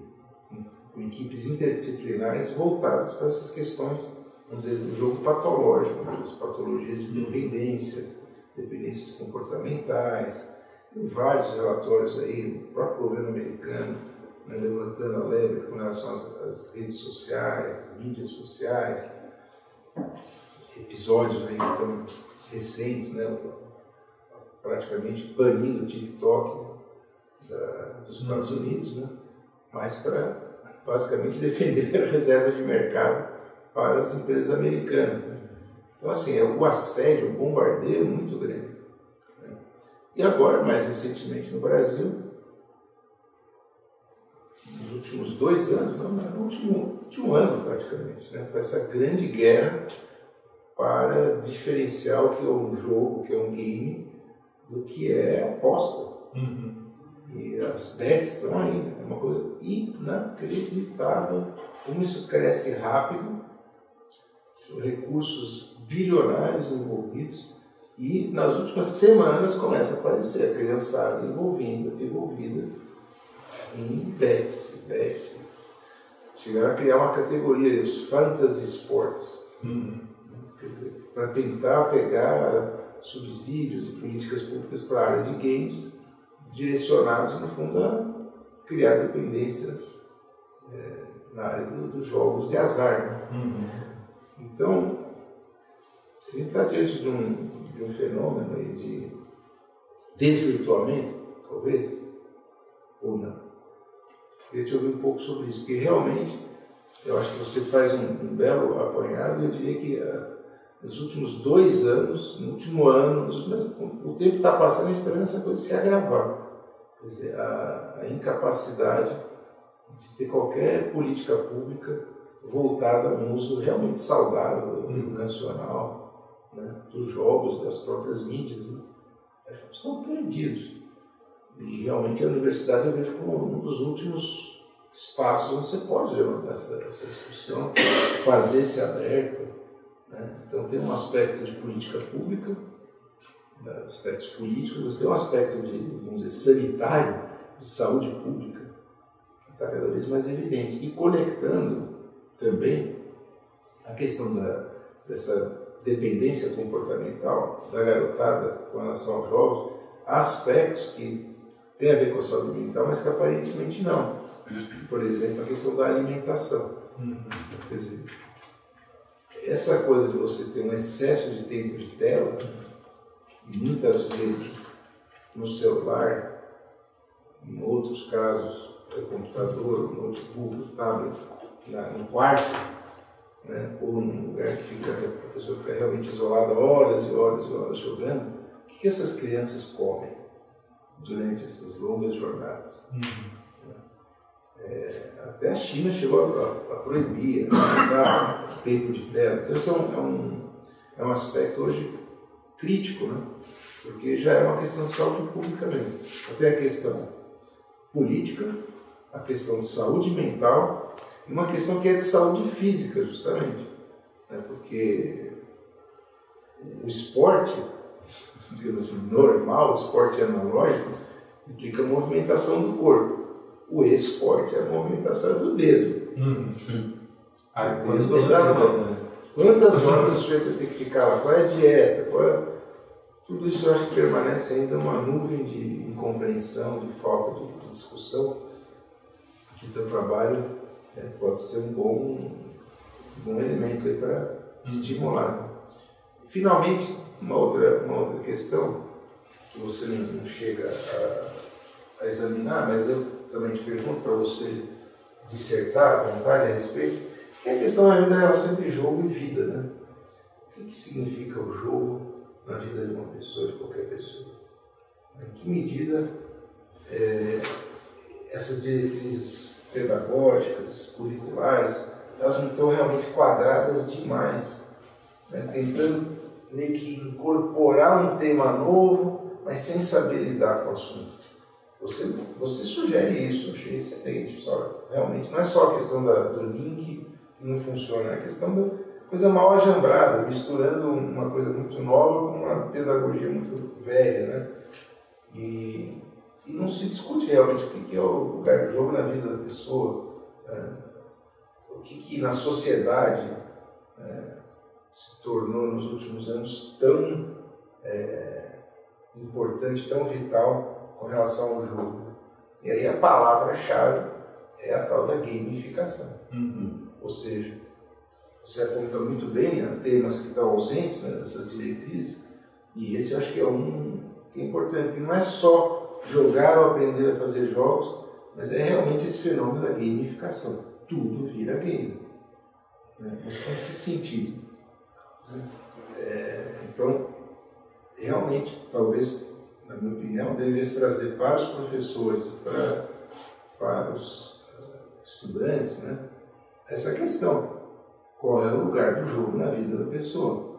com equipes interdisciplinares voltadas para essas questões, vamos dizer, do jogo patológico, as patologias de dependência, dependências comportamentais. Tem vários relatórios aí, o próprio governo americano, né, levantando a lebre com relação às redes sociais, mídias sociais, episódios aí tão recentes, né, praticamente banindo o TikTok dos Estados Unidos, né, mas para basicamente defender a reserva de mercado para as empresas americanas. Né. Então, assim, o assédio, o bombardeio é muito grande. Né. E agora, mais recentemente no Brasil, nos últimos 2 anos, não, no último ano praticamente, né, com essa grande guerra para diferenciar o que é um jogo, o que é um game, do que é aposta. E as bets estão aí, é uma coisa inacreditável como isso cresce rápido, recursos bilionários envolvidos, e nas últimas semanas começa a aparecer a criançada envolvida em bets. Chegaram a criar uma categoria, os fantasy sports, para tentar pegar subsídios e políticas públicas para a área de games, direcionados, no fundo, a criar dependências na área dos jogos de azar. Então, a gente está diante de um fenômeno aí de desvirtuamento, talvez, ou não. Queria te ouvir um pouco sobre isso, porque realmente eu acho que você faz um belo apanhado, e eu diria que nos últimos 2 anos, no último ano, o tempo está passando, a gente está vendo essa coisa se agravar. Quer dizer, a incapacidade de ter qualquer política pública voltada a um uso realmente saudável, educacional, né, dos jogos, das próprias mídias, né, estão perdidos. E realmente a universidade eu vejo como um dos últimos espaços onde você pode levantar essa discussão, fazer esse alerta. Né? Então tem um aspecto de política pública, aspectos políticos, mas tem um aspecto de, vamos dizer, sanitário, de saúde pública, que está cada vez mais evidente. E conectando também a questão dessa dependência comportamental da garotada com relação aos jogos, há aspectos que têm a ver com a saúde mental, mas que aparentemente não. Por exemplo, a questão da alimentação. Quer dizer, essa coisa de você ter um excesso de tempo de tela, muitas vezes no celular, em outros casos, no computador, no notebook, no tablet, no quarto, né, ou num lugar que a pessoa fica realmente isolada horas e horas e horas jogando, o que essas crianças comem durante essas longas jornadas? Até a China chegou a proibir o tempo de tela. Então, isso é um aspecto hoje crítico, né? Porque já é uma questão de saúde pública mesmo. Até a questão política, a questão de saúde mental e uma questão que é de saúde física, justamente. Né? Porque o esporte, digamos assim, normal, o esporte analógico, implica a movimentação do corpo. O esporte é a movimentação do dedo. Quantas horas o sujeito tem que ficar lá? Qual é a dieta? Tudo isso eu acho que permanece ainda uma nuvem de incompreensão, de falta de discussão. Que o teu trabalho pode ser um bom elemento aí para estimular. Finalmente, uma outra questão que você não chega a examinar, mas eu também te pergunto para você dissertar à vontade a respeito, que é a questão da relação entre jogo e vida, né? O que significa o jogo na vida de uma pessoa, de qualquer pessoa? Em que medida essas diretrizes pedagógicas, curriculares, elas não estão realmente quadradas demais, né? Tentando meio que incorporar um tema novo, mas sem saber lidar com o assunto. Você sugere isso, eu achei excelente. Realmente não é só a questão do link que não funciona, é a questão da coisa mal ajambrada, misturando uma coisa muito nova com uma pedagogia muito velha, né? E não se discute realmente o que é o lugar do jogo na vida da pessoa, o que na sociedade se tornou nos últimos anos tão importante, tão vital com relação ao jogo. E aí a palavra-chave é a tal da gamificação. Ou seja, você aponta muito bem temas que estão ausentes, né, dessas diretrizes, e esse eu acho que é um que é importante, porque não é só jogar ou aprender a fazer jogos, mas é realmente esse fenômeno da gamificação. Tudo vira game. Né? Mas com que sentido? Então, realmente, talvez, na minha opinião, deveria trazer para os professores, para os estudantes, né, essa questão. Qual é o lugar do jogo na vida da pessoa?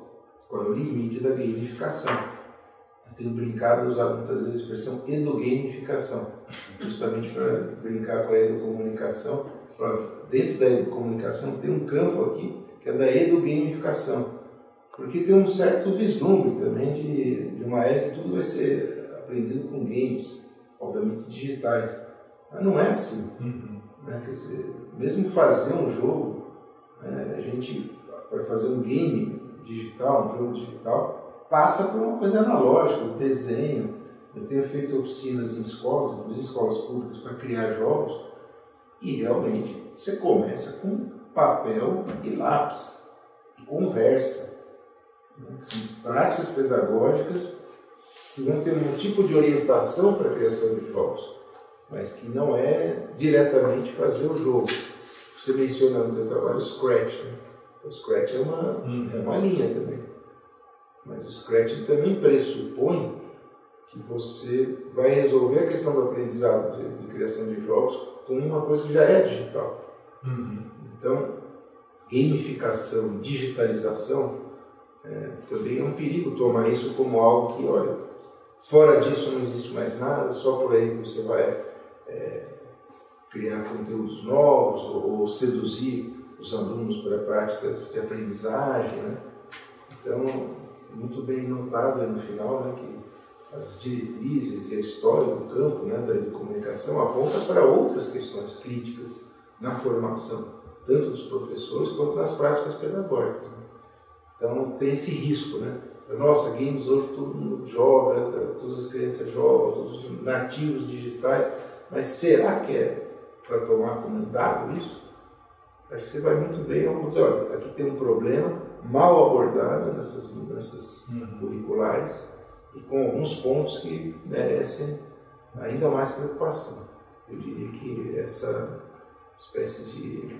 Qual é o limite da gamificação? Eu tenho brincado, usado muitas vezes a expressão edugamificação, justamente para brincar com a educomunicação. Dentro da educomunicação tem um campo aqui que é da edugamificação, porque tem um certo vislumbre também de uma era que tudo vai ser aprendido com games, obviamente digitais. Mas não é assim. Né? Quer dizer, mesmo fazer um jogo, a gente, para fazer um game digital, um jogo digital, passa por uma coisa analógica, o desenho. Eu tenho feito oficinas em escolas públicas, para criar jogos, e realmente você começa com papel e lápis, e conversa. São práticas pedagógicas que vão ter um tipo de orientação para a criação de jogos, mas que não é diretamente fazer o jogo. Você menciona no seu trabalho o Scratch, né? O Scratch é uma linha também, mas o Scratch também pressupõe que você vai resolver a questão do aprendizado de criação de jogos com uma coisa que já é digital. Então, gamificação, digitalização, também é um perigo tomar isso como algo que, olha, fora disso não existe mais nada, só por aí você vai criar conteúdos novos ou seduzir os alunos para práticas de aprendizagem, né? Então, muito bem notado aí no final, né, que as diretrizes e a história do campo, né, da comunicação aponta para outras questões críticas na formação, tanto dos professores quanto nas práticas pedagógicas. Então, tem esse risco, né? Nossa, games hoje todo mundo joga, todas as crianças jogam, todos os nativos digitais, mas será que é para tomar como um dado isso? Acho que você vai muito bem ao dizer, olha, aqui tem um problema mal abordado nessas mudanças curriculares e com alguns pontos que merecem ainda mais preocupação. Eu diria que essa espécie de, de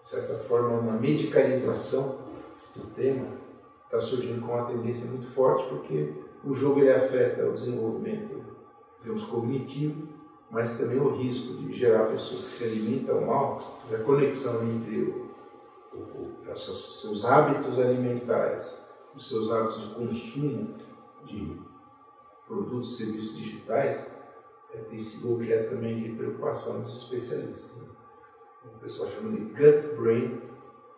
certa forma, uma medicalização do tema está surgindo com uma tendência muito forte, porque o jogo ele afeta o desenvolvimento, digamos, cognitivo, mas também o risco de gerar pessoas que se alimentam mal, a conexão entre os seus hábitos alimentares, os seus hábitos de consumo de produtos e serviços digitais, tem sido objeto também de preocupação dos especialistas. Né? O pessoal chama de gut-brain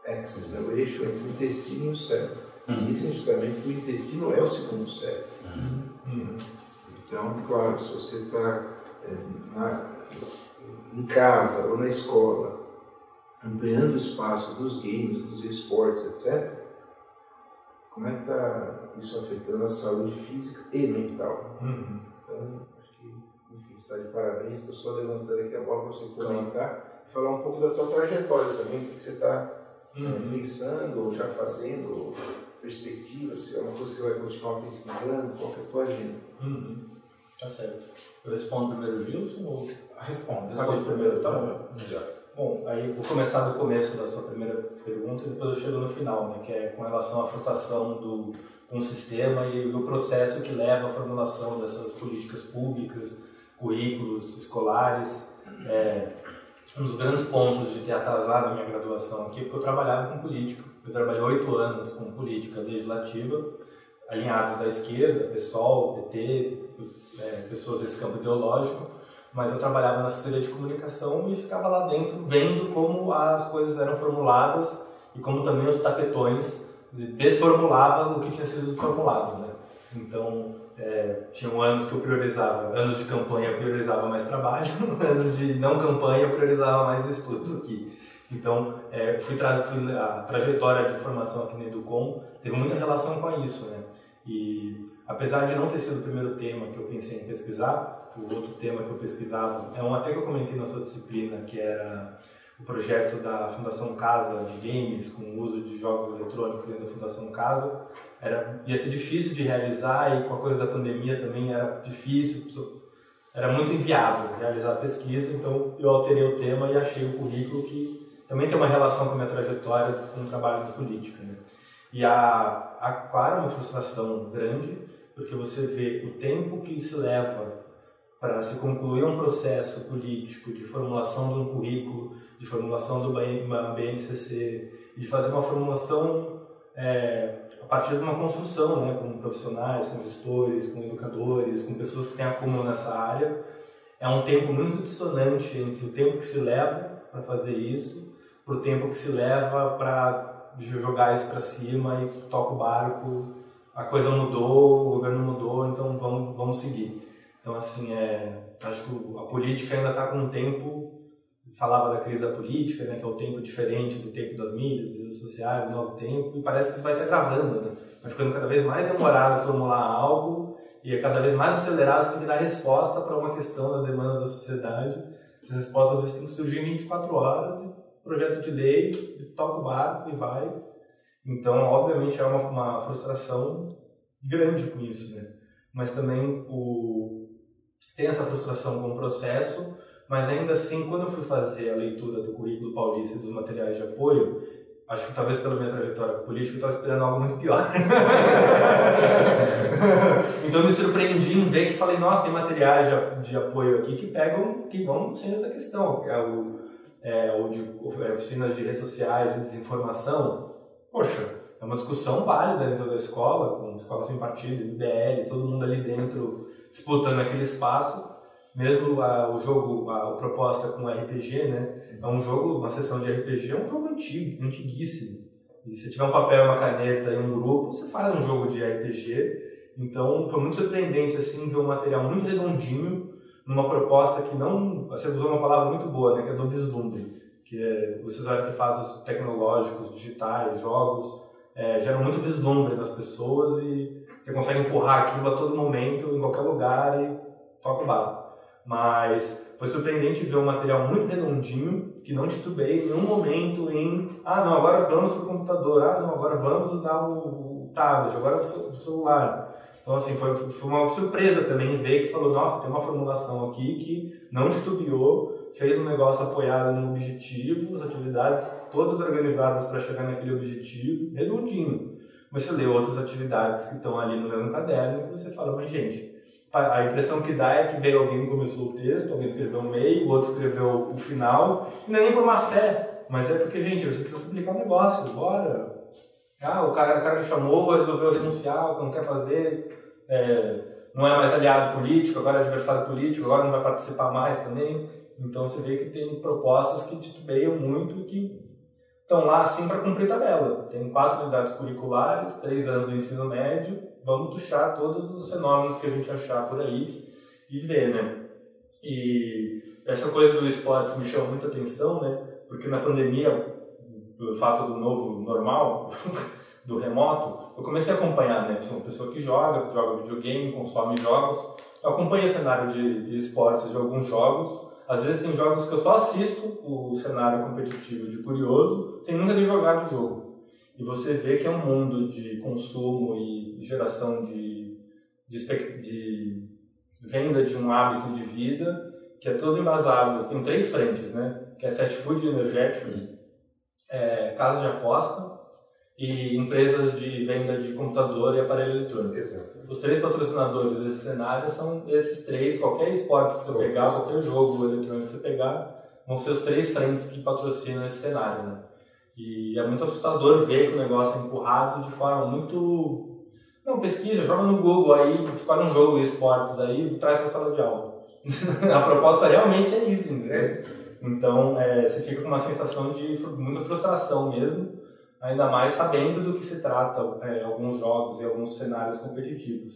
axis, né? O eixo entre o intestino e o cérebro. Dizem justamente que o intestino é o segundo cérebro. Então, claro, se você está em casa ou na escola, ampliando o espaço dos games, dos esportes, etc., como é que está isso afetando a saúde física e mental? Então, acho que, enfim, está de parabéns. Estou só levantando aqui a bola para você comentar e falar um pouco da tua trajetória também, o que você está pensando ou já fazendo, perspectiva, se é uma coisa que você vai continuar pesquisando, qual que é a tua agenda? Tá certo. Eu respondo primeiro o Gilson ou... Responde primeiro, tá bom. Bom, aí vou começar do começo da sua primeira pergunta e depois eu chego no final, né, que é com relação à frustração com o sistema e o processo que leva à formulação dessas políticas públicas, currículos escolares. Um dos grandes pontos de ter atrasado a minha graduação aqui é porque eu trabalhava com política. Eu trabalhei 8 anos com política legislativa, alinhados à esquerda, PSOL, PT, pessoas desse campo ideológico, mas eu trabalhava na assessoria de comunicação e ficava lá dentro vendo como as coisas eram formuladas e como também os tapetões desformulavam o que tinha sido formulado, né? Então, tinham anos que eu priorizava, anos de campanha eu priorizava mais trabalho, anos de não campanha eu priorizava mais estudos aqui. Então, a trajetória de formação aqui na Educom teve muita relação com isso, né? E apesar de não ter sido o primeiro tema que eu pensei em pesquisar, o outro tema que eu pesquisava é um até que eu comentei na sua disciplina, que era o projeto da Fundação Casa de Games, com o uso de jogos eletrônicos dentro da Fundação Casa. Ia ser difícil de realizar e com a coisa da pandemia também era difícil, era muito inviável realizar a pesquisa, então eu alterei o tema e achei o currículo que também tem uma relação com a minha trajetória com o trabalho de política, né? E claro, uma frustração grande, porque você vê o tempo que se leva para se concluir um processo político de formulação de um currículo, de formulação do BNCC, e de fazer uma formulação a partir de uma construção, né, com profissionais, com gestores, com educadores, com pessoas que têm acúmulo nessa área. É um tempo muito dissonante entre o tempo que se leva para fazer isso, para o tempo que se leva para jogar isso para cima e toca o barco, a coisa mudou, o governo mudou, então vamos seguir. Então, assim, acho que a política ainda está com um tempo, falava da crise da política, né, que é o tempo diferente do tempo das mídias, das redes sociais, o novo tempo, e parece que isso vai se agravando, né? Vai ficando cada vez mais demorado formular algo e é cada vez mais acelerado, você tem que dar resposta para uma questão da demanda da sociedade. As respostas às vezes têm que surgir em 24 horas, projeto de lei, toca o barco e vai. Então, obviamente, é uma frustração grande com isso, né? Mas também tem essa frustração com o processo, mas ainda assim, quando eu fui fazer a leitura do currículo paulista e dos materiais de apoio, acho que talvez pela minha trajetória política eu estava esperando algo muito pior. Então me surpreendi em ver que falei, nossa, tem materiais de apoio aqui que vão sendo da questão, ou de oficinas de redes sociais e desinformação. Poxa, é uma discussão válida dentro da escola, com escola sem partido, IBL, todo mundo ali dentro disputando aquele espaço. Mesmo o jogo, a proposta com RPG, né? É um jogo, uma sessão de RPG, é um jogo antigo, antiguíssimo. E se tiver um papel, uma caneta e um grupo, você faz um jogo de RPG. Então, foi muito surpreendente, assim, ver um material muito redondinho, numa proposta que não... Você usou uma palavra muito boa, né? Que é do vislumbre. Que é esses artefatos tecnológicos, digitais, jogos, geram muito vislumbre nas pessoas e você consegue empurrar aquilo a todo momento, em qualquer lugar e toca o barco. Mas foi surpreendente ver um material muito redondinho, que não titubeei em nenhum momento em não, agora vamos para o computador, não, agora vamos usar o tablet, agora o celular. Então, assim, foi uma surpresa também ver que falou, nossa, tem uma formulação aqui que não titubeou, fez um negócio apoiado no objetivo, as atividades todas organizadas para chegar naquele objetivo, redondinho. Mas você lê outras atividades que estão ali no mesmo caderno e você fala, mas gente, a impressão que dá é que veio alguém que começou o texto, alguém escreveu o meio, o outro escreveu o final, e não é nem por má fé, mas é porque, gente, você precisa publicar um negócio, bora. O cara me chamou, resolveu renunciar, não quer fazer, não é mais aliado político, agora é adversário político, agora não vai participar mais também. Então você vê que tem propostas que titubeiam muito e que estão lá assim para cumprir tabela. Tem 4 unidades curriculares, 3 anos do ensino médio, vamos puxar todos os fenômenos que a gente achar por aí e ver, né? E essa coisa do esporte me chama muita atenção, né? Porque na pandemia, do fato do novo normal, do remoto, eu comecei a acompanhar, né? Eu sou uma pessoa que joga videogame, consome jogos, eu acompanho o cenário de esportes de alguns jogos. Às vezes tem jogos que eu só assisto o cenário competitivo de curioso, sem nunca ter jogado o jogo. e você vê que é um mundo de consumo e geração de venda de um hábito de vida que é todo embasado, tem 3 frentes, né? Que é fast food e energéticos, casas de aposta e empresas de venda de computador e aparelho eletrônico. Exato. Os 3 patrocinadores desse cenário são esses 3, qualquer esporte que você pegar, qualquer jogo eletrônico que você pegar, vão ser os 3 frentes que patrocinam esse cenário, né? E é muito assustador ver que o negócio é empurrado de forma muito... Não, pesquisa, joga no Google aí, escolhe um jogo de esportes aí e traz para a sala de aula. A proposta realmente é isso, né? Então, você fica com uma sensação de muita frustração mesmo, ainda mais sabendo do que se trata alguns jogos e alguns cenários competitivos.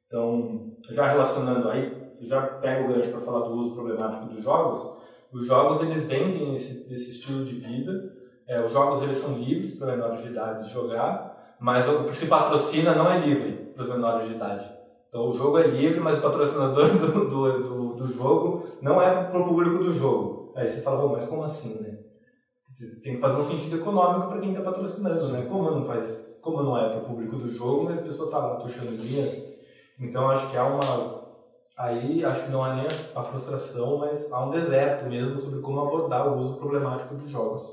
Então, já relacionando aí, já pego o gancho para falar do uso problemático dos jogos. Os jogos, eles vendem esse estilo de vida. Os jogos, eles são livres para menores de idade jogar, mas o que se patrocina não é livre para os menores de idade. Então, o jogo é livre, mas o patrocinador do jogo não é para o público do jogo. Aí você fala, mas como assim, né? Tem que fazer um sentido econômico para quem está patrocinando, né? Como não é para o público do jogo, mas a pessoa está lá puxando dinheiro. Então, acho que aí acho que não há nem a frustração, mas há um deserto mesmo sobre como abordar o uso problemático dos jogos.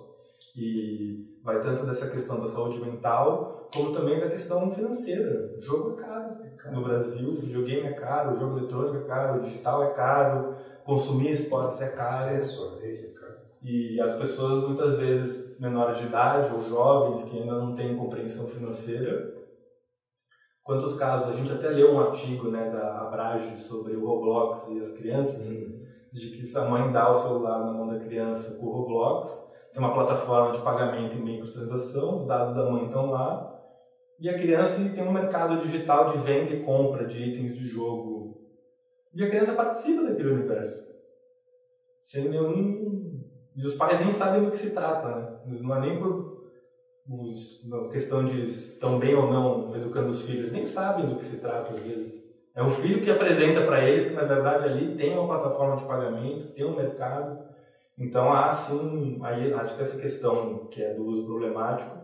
E vai tanto dessa questão da saúde mental, como também da questão financeira. O jogo é caro. No Brasil, o videogame é caro, o jogo eletrônico é caro, o digital é caro, consumir esportes é caro. E as pessoas, muitas vezes, menores de idade ou jovens que ainda não têm compreensão financeira. Quantos casos, a gente até leu um artigo, né, da Abrage sobre o Roblox e as crianças, de que a mãe dá o celular na mão da criança com o Roblox, tem uma plataforma de pagamento em microtransação, os dados da mãe estão lá, e a criança tem um mercado digital de venda e compra de itens de jogo. E a criança participa daquele universo. Sem nenhum... E os pais nem sabem do que se trata, né? Não é nem por questão de estão bem ou não educando os filhos, nem sabem do que se trata às vezes. É o filho que apresenta para eles que na verdade ali tem uma plataforma de pagamento, tem um mercado. Então há sim, aí acho que essa questão que é do uso problemático,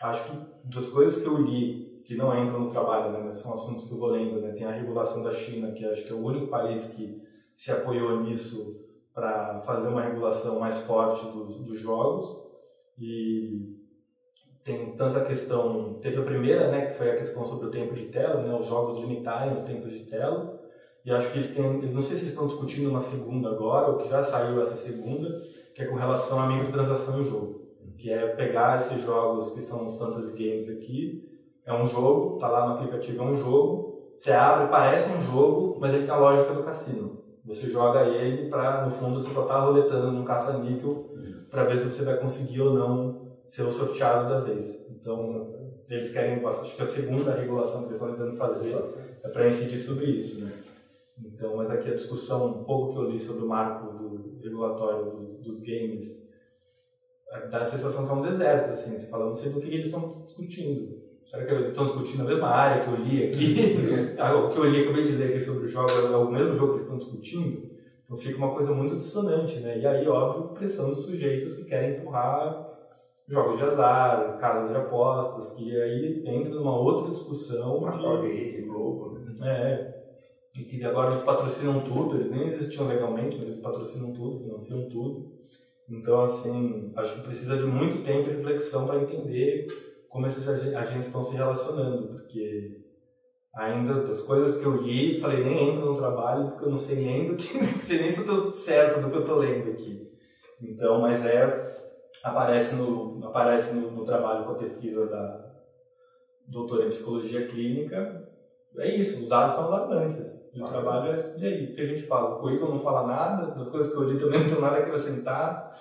acho que das coisas que eu li que não entram no trabalho, né, mas são assuntos que eu vou lendo, né? Tem a regulação da China, que acho que é o único país que se apoiou nisso para fazer uma regulação mais forte dos jogos. E tem tanta questão, teve a primeira, né, que foi a questão sobre o tempo de tela, né, os jogos limitarem os tempos de tela, e acho que não sei se eles estão discutindo uma segunda agora, ou que já saiu essa segunda, que é com relação à microtransação em jogo, que é pegar esses jogos que são os fantasy games aqui, é um jogo, tá lá no aplicativo, é um jogo, você abre, parece um jogo, mas ele tem a lógica do cassino. Você joga ele no fundo, você só está roletando num caça-níquel para ver se você vai conseguir ou não ser o sorteado da vez. Então, eles querem, acho que a segunda regulação que eles estão tentando fazer é para incidir sobre isso, né? Então, mas aqui a discussão, um pouco que eu li sobre o marco do regulatório dos games, dá a sensação que é um deserto, assim, você fala, não sei do que eles estão discutindo. Será que eles estão discutindo a mesma área que eu li aqui? O que eu li, acabei de ler aqui sobre o jogo, é o mesmo jogo que eles estão discutindo? Então fica uma coisa muito dissonante, né? E aí, óbvio, pressão dos sujeitos que querem empurrar jogos de azar, casas de apostas, que aí entra numa outra discussão de Globo, né? E que agora eles patrocinam tudo, eles nem existiam legalmente, mas eles patrocinam tudo, financiam tudo. Então, assim, acho que precisa de muito tempo e reflexão para entender como esses agentes estão se relacionando, porque ainda das coisas que eu li, falei, nem entro no trabalho, porque eu não sei nem não sei nem se eu estou certo do que eu estou lendo aqui. Então, mas aparece no trabalho com a pesquisa da doutora em psicologia clínica, é isso, os dados são alarmantes. O trabalho e aí, o que a gente fala? O currículo não fala nada, das coisas que eu li também não tem nada a acrescentar,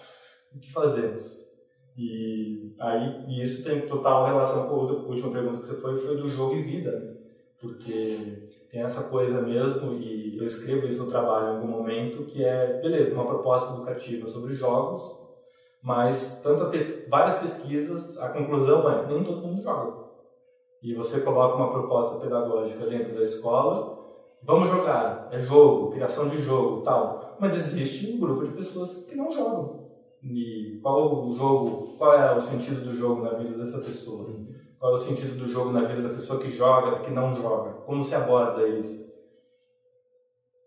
o que fazemos? E isso tem total relação com a última pergunta que você foi do jogo e vida, né? Porque tem essa coisa mesmo, e eu escrevo isso no trabalho em algum momento, que é, beleza, uma proposta educativa sobre jogos, mas várias pesquisas, a conclusão é, nem todo mundo joga. E você coloca uma proposta pedagógica dentro da escola, vamos jogar, é jogo, criação de jogo, tal, mas existe um grupo de pessoas que não jogam. E qual é o sentido do jogo na vida dessa pessoa? Qual é o sentido do jogo na vida da pessoa que joga, da que não joga? Como se aborda isso?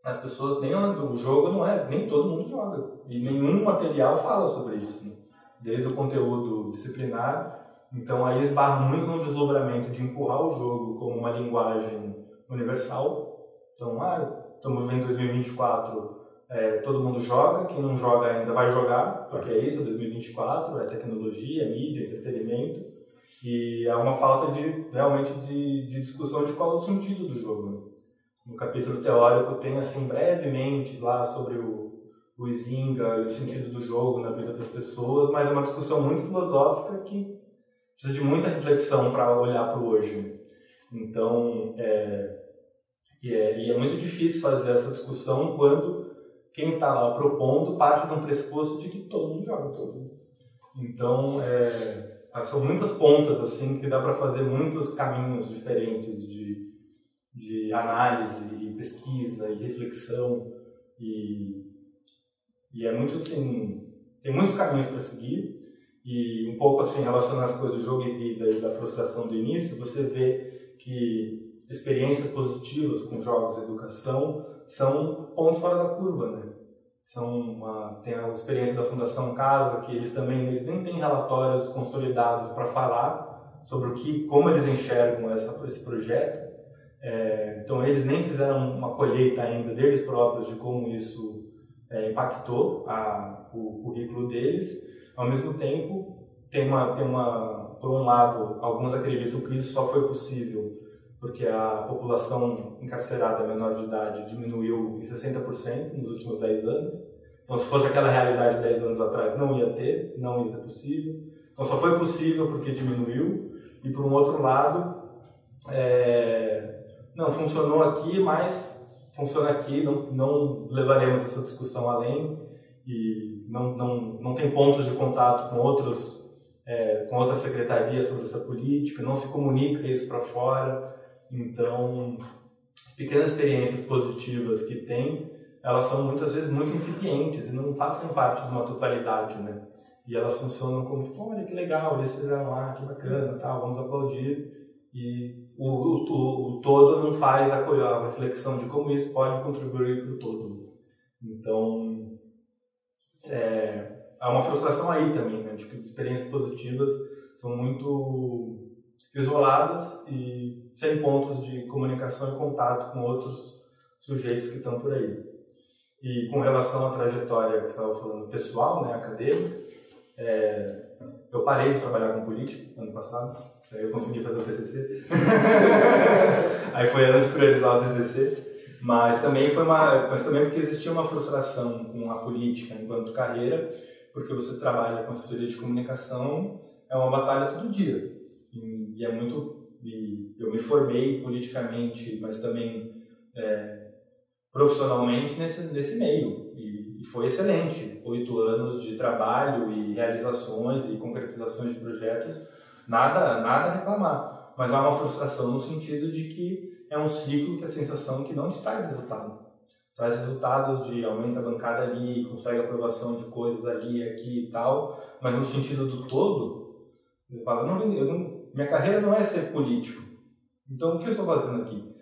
As pessoas, o jogo não é, nem todo mundo joga. E nenhum material fala sobre isso, né? Desde o conteúdo disciplinar. Então aí esbarra muito no desdobramento de empurrar o jogo como uma linguagem universal. Então, estamos vivendo 2024, todo mundo joga, quem não joga ainda vai jogar, porque é isso, 2024, é tecnologia, é mídia, entretenimento. E há uma falta realmente de discussão de qual é o sentido do jogo, né? No capítulo teórico tem assim brevemente lá sobre o Huizinga e o sentido do jogo na vida das pessoas, mas é uma discussão muito filosófica que precisa de muita reflexão para olhar para o hoje. Então, é muito difícil fazer essa discussão quando quem está lá propondo parte de um pressuposto de que todo mundo joga todo. Então, são muitas pontas assim que dá para fazer muitos caminhos diferentes de análise e pesquisa e reflexão e é muito assim, tem muitos caminhos para seguir. E um pouco assim, relacionando as coisas do jogo e vida e da frustração do início, você vê que experiências positivas com jogos e educação são pontos fora da curva, né? Tem a experiência da Fundação Casa, que eles nem têm relatórios consolidados para falar sobre como eles enxergam esse projeto. Então eles nem fizeram uma colheita ainda deles próprios de como isso impactou o currículo deles. Ao mesmo tempo, por um lado, alguns acreditam que isso só foi possível porque a população encarcerada menor de idade diminuiu em 60% nos últimos 10 anos. Então, se fosse aquela realidade 10 anos atrás, não ia ser possível. Então, só foi possível porque diminuiu. E, por um outro lado, não funcionou aqui, mas funciona aqui, não levaremos essa discussão além. E não tem pontos de contato com outras secretarias sobre essa política, não se comunica isso para fora. Então, as pequenas experiências positivas que tem, elas são muitas vezes muito incipientes e não fazem parte de uma totalidade, né? E elas funcionam como, tipo, olha que legal, eles fizeram lá, que bacana, tal, vamos aplaudir. E o todo não faz a reflexão de como isso pode contribuir para o todo. Então, há uma frustração aí também, né? De que experiências positivas são muito isoladas e sem pontos de comunicação e contato com outros sujeitos que estão por aí. E com relação à trajetória que você estava falando pessoal, né, acadêmica, eu parei de trabalhar com política ano passado, aí eu consegui fazer o TCC. Aí foi ano de priorizar o TCC. Mas também porque existia uma frustração com a política enquanto carreira, porque você trabalha com assessoria de comunicação, é uma batalha todo dia. E eu me formei politicamente, mas também profissionalmente nesse meio. E foi excelente. 8 anos de trabalho e realizações e concretizações de projetos, nada a reclamar. Mas há uma frustração no sentido de que é um ciclo que a sensação que não te traz resultado. Traz resultados de aumenta a bancada ali, consegue aprovação de coisas ali, aqui e tal, mas no sentido do todo, eu falo, minha carreira não é ser político. Então o que eu estou fazendo aqui?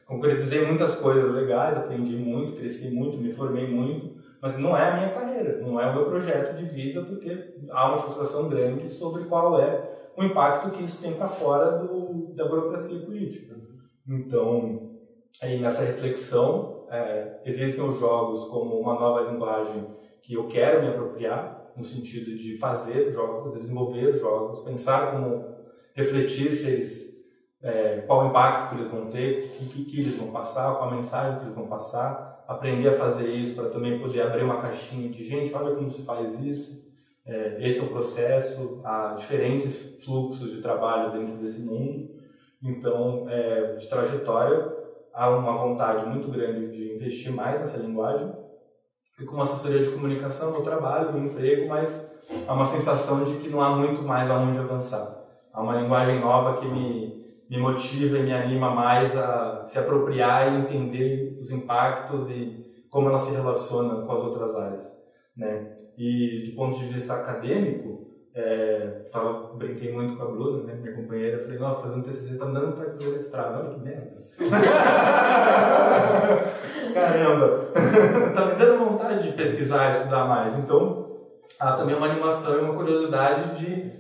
Concretizei muitas coisas legais, aprendi muito, cresci muito, me formei muito, mas não é a minha carreira, não é o meu projeto de vida, porque há uma frustração grande sobre qual é o impacto que isso tem para fora da burocracia política. Então, aí nessa reflexão, existem os jogos como uma nova linguagem que eu quero me apropriar, no sentido de fazer jogos, desenvolver jogos, pensar como refletir se eles, qual o impacto que eles vão ter, o que eles vão passar, qual a mensagem que eles vão passar, aprender a fazer isso para também poder abrir uma caixinha de gente, olha como se faz isso. Esse é o processo, há diferentes fluxos de trabalho dentro desse mundo. Então, de trajetória, há uma vontade muito grande de investir mais nessa linguagem. E com assessoria de comunicação, eu trabalho no emprego, mas há uma sensação de que não há muito mais aonde avançar. Há uma linguagem nova que me motiva e me anima mais a se apropriar e entender os impactos e como ela se relaciona com as outras áreas. né? E de ponto de vista acadêmico, brinquei muito com a Bruna, né, minha companheira, falei, nossa, fazendo TCC tá me dando vontade de fazer mestrado, olha que merda. Caramba, tá me dando vontade de pesquisar e estudar mais. Então, há também uma animação e uma curiosidade de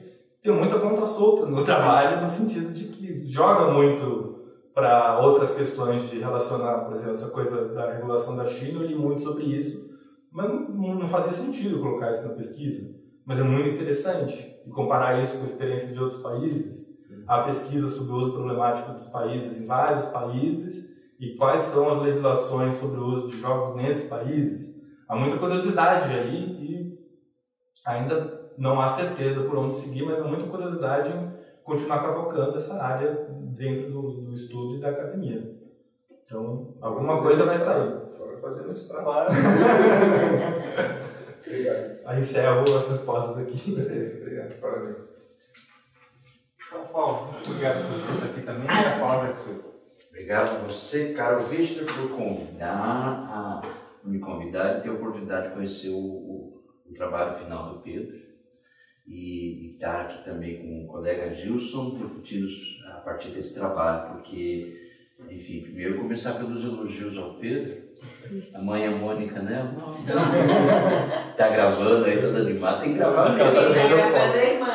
ter muita ponta solta no trabalho, no sentido de que joga muito para outras questões de relacionar, por exemplo, essa coisa da regulação da China, eu li muito sobre isso, mas não fazia sentido colocar isso na pesquisa. Mas é muito interessante e comparar isso com a experiência de outros países. Há pesquisa sobre o uso problemático dos países em vários países e quais são as legislações sobre o uso de jogos nesses países. Há muita curiosidade aí e ainda não há certeza por onde seguir, mas há muita curiosidade em continuar provocando essa área dentro do estudo e da academia. Então, alguma coisa vai sair. Bora fazer mestrado. Claro. Obrigado. Aí encerro as respostas aqui. Beleza, obrigado. Parabéns. Então, Paulo, muito obrigado por você estar aqui também. A palavra é sua. Obrigado a você, caro Victor, por me convidar e ter a oportunidade de conhecer o trabalho final do Pedro e estar aqui também com o colega Gilson, discutindo a partir desse trabalho, porque, enfim, primeiro começar pelos elogios ao Pedro. A mãe, a Mônica, né? Tá gravando aí, toda animada. Tem que gravar, porque ela tá vendo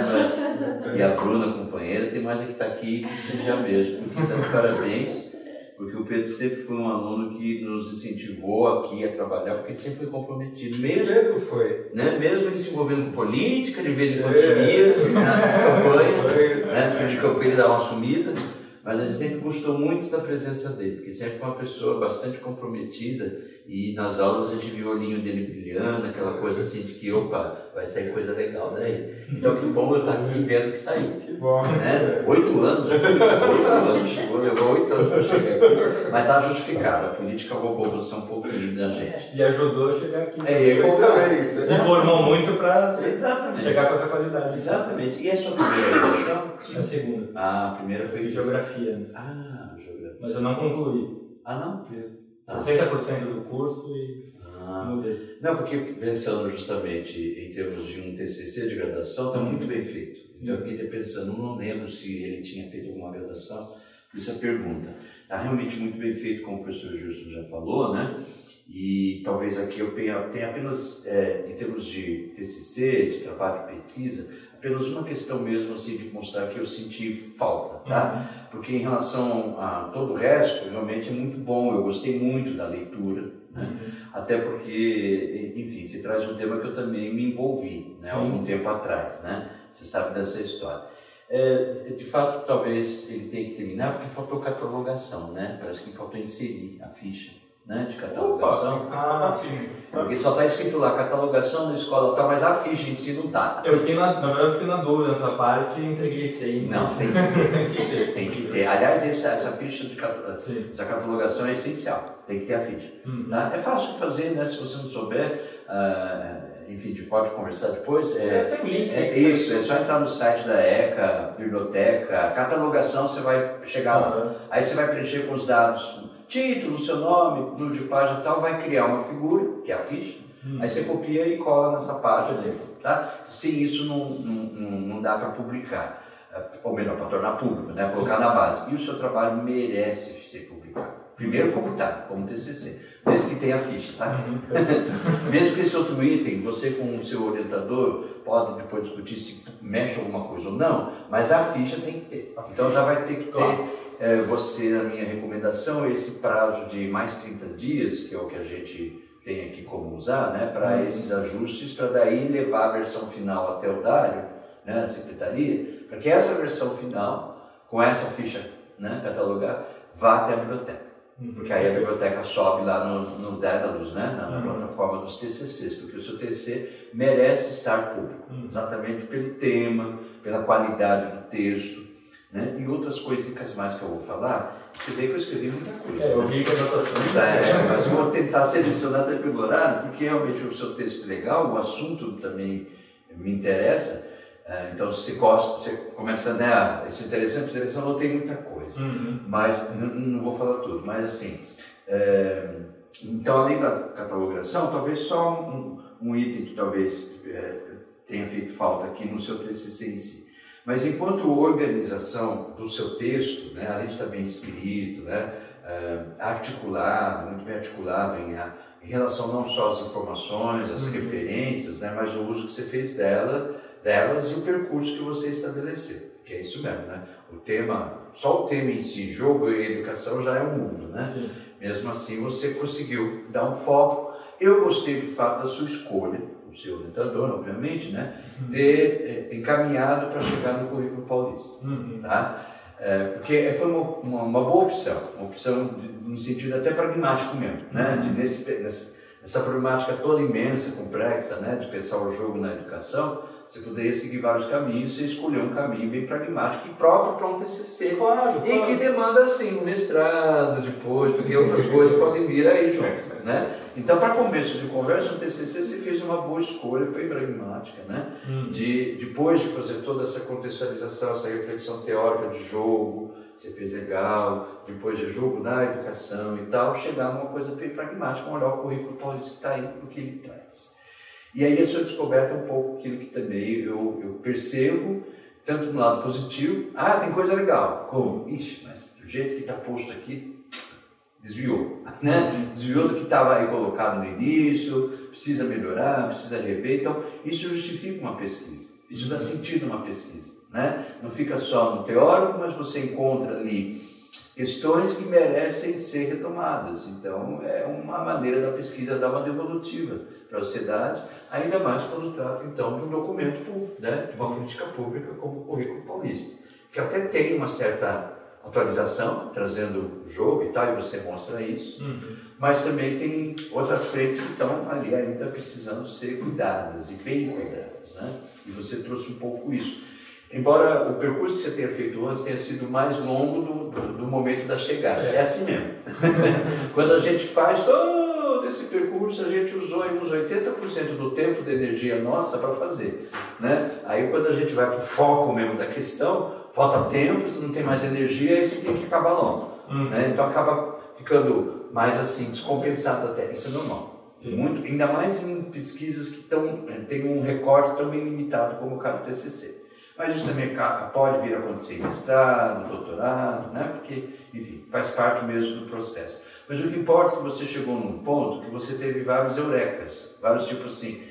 foto. E a Bruna, companheira, tem mais é que tá aqui que seja mesmo. Porque tá de parabéns, porque o Pedro sempre foi um aluno que nos incentivou aqui a trabalhar, porque ele sempre foi comprometido. Pedro foi. Né? Mesmo ele se envolvendo com política, de vez em quando sumia, nas campanhas, né? Depois de campanha ele dava uma sumida. Mas a gente sempre gostou muito da presença dele, porque sempre foi uma pessoa bastante comprometida e nas aulas a gente viu o olhinho dele brilhando, aquela coisa assim de que, opa, vai sair coisa legal daí. Então que bom eu estar aqui vendo que saiu. Que bom. Né? 8 anos, chegou, levou 8 anos para chegar aqui, mas está justificado, a política roubou você um pouquinho da gente. E ajudou a chegar aqui. Eu também. Se formou muito para chegar com essa qualidade. Exatamente. E a sua primeira graduação? A segunda. Ah, a primeira foi Geografia antes. Ah, geografia. Mas eu não concluí. Ah, não? Fiz 60% Ah. do curso e mudei. Não, porque pensando justamente em termos de um TCC de graduação, está muito bem feito. Então eu fiquei pensando, não lembro se ele tinha feito alguma graduação, por isso a pergunta. Está realmente muito bem feito, como o professor Justo já falou, né? E talvez aqui eu tenha apenas, em termos de TCC, de trabalho de pesquisa, apenas uma questão mesmo assim de mostrar que eu senti falta, tá? Porque em relação a todo o resto, realmente é muito bom, eu gostei muito da leitura, né? Até porque, enfim, se traz um tema que eu também me envolvi, né? Algum tempo atrás, né? Você sabe dessa história. De fato, talvez ele tenha que terminar porque faltou catalogação, né? Parece que faltou inserir a ficha. Né, de catalogação. Porque só está escrito lá, catalogação da escola tal, mas a ficha em si não está. Na verdade, eu fiquei na dúvida nessa parte e entreguei sem. Não, tem que ter. Tem que ter. Aliás, essa ficha de catalogação é essencial. Tem que ter a ficha. Tá? É fácil de fazer, né? Se você não souber, enfim, a gente pode conversar depois. Tem um link. Isso, é só entrar no site da ECA, biblioteca, catalogação, você vai chegar lá. Aí você vai preencher com os dados. Título, seu nome, número de página e tal, vai criar uma figura, que é a ficha, aí você copia e cola nessa página dele, tá? Sem isso não dá para publicar, ou melhor, para tornar público, né? Colocar na base. E o seu trabalho merece ser publicado. Primeiro como tá, como TCC, desde que tenha a ficha, tá? Mesmo que esse outro item, você com o seu orientador pode depois discutir se mexe alguma coisa ou não, mas a ficha tem que ter. Então já vai ter que ter. A minha recomendação é esse prazo de mais 30 dias, que é o que a gente tem aqui como usar, né, para esses ajustes, para daí levar a versão final até o Dário, né, a secretaria, para que essa versão final, com essa ficha, né, catalogada, vá até a biblioteca. Porque aí a biblioteca sobe lá no Daedalus, né, na plataforma dos TCCs, porque o seu TCC merece estar público, exatamente pelo tema, pela qualidade do texto, né? E outras coisas mais que eu vou falar. Você vê que eu escrevi muita coisa. Eu vi que a anotação. Mas eu vou tentar selecionar até pelo horário, porque realmente o seu texto é legal, o assunto também me interessa. Então, se você gosta, você começa, né? Isso é interessante, não tem muita coisa. Mas não vou falar tudo. Mas assim, então, além da catalogação, talvez só um item que talvez tenha feito falta aqui no seu TCC em si. Mas enquanto organização do seu texto, né, além de estar bem escrito, né, articulado, muito bem articulado em relação não só às informações, às referências, né, mas o uso que você fez delas e o percurso que você estabeleceu, que é isso mesmo, né? O tema, só o tema em si, jogo e educação, já é um mundo, né? Sim. Mesmo assim, você conseguiu dar um foco. Eu gostei do fato da sua escolha, o seu orientador, obviamente, né? Ter encaminhado para chegar no currículo paulista, tá? Porque foi uma boa opção, uma opção no sentido até pragmático mesmo, né? Nessa problemática toda imensa, complexa, né? De pensar o jogo na educação, você poderia seguir vários caminhos e escolher um caminho bem pragmático e próprio para um TCC. Claro. E que demanda, assim, um mestrado depois, porque outras coisas podem vir aí junto, né? Então, para começo de conversa, no TCC você fez uma boa escolha, bem pragmática, né? Depois de fazer toda essa contextualização, essa reflexão teórica de jogo, você fez legal, depois de jogo na educação e tal, chegar numa coisa bem pragmática, olhar o currículo paulista que está aí, o que ele traz. E aí a sua descoberta é um pouco aquilo que também eu percebo, tanto do lado positivo, tem coisa legal, como? Ixi, mas do jeito que está posto aqui, desviou, né? Desviou do que estava aí colocado no início, precisa melhorar, precisa rever, então isso justifica uma pesquisa, isso dá sentido a uma pesquisa, né? Não fica só no teórico, mas você encontra ali questões que merecem ser retomadas. Então, é uma maneira da pesquisa dar uma devolutiva para a sociedade, ainda mais quando trata, então, de um documento, né, de uma política pública como o Currículo Paulista, que até tem uma certa atualização, trazendo o jogo e tal, e você mostra isso, mas também tem outras frentes que estão ali ainda precisando ser cuidadas, e bem cuidadas, né? E você trouxe um pouco isso. Embora o percurso que você tenha feito antes tenha sido mais longo do momento da chegada. É assim mesmo. Quando a gente faz todo esse percurso, a gente usou uns 80% do tempo da energia nossa para fazer, né? Aí quando a gente vai para o foco mesmo da questão, falta tempo, você não tem mais energia, aí você tem que acabar logo. Né? Então acaba ficando mais assim, descompensado até. Isso é normal. Muito, ainda mais em pesquisas que têm um recorte tão bem limitado como o caso do TCC. Mas isso também pode vir a acontecer em mestrado, doutorado, né? Porque, enfim, faz parte mesmo do processo. Mas o que importa é que você chegou num ponto que você teve vários eurecas, vários tipos assim,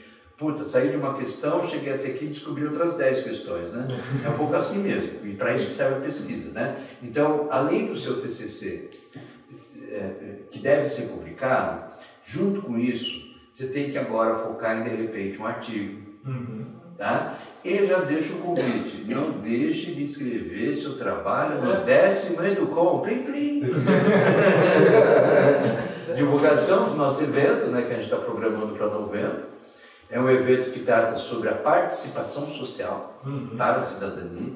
saí de uma questão, cheguei até aqui e descobri outras 10 questões, né? É um pouco assim mesmo, e para isso que serve a pesquisa, né? Então, além do seu TCC, que deve ser publicado, junto com isso, você tem que agora focar em, de repente, um artigo, tá? E já deixo o convite, não deixe de escrever seu trabalho no 10º Educom, plim. Divulgação do nosso evento, né, que a gente está programando para novembro. É um evento que trata sobre a participação social para a cidadania,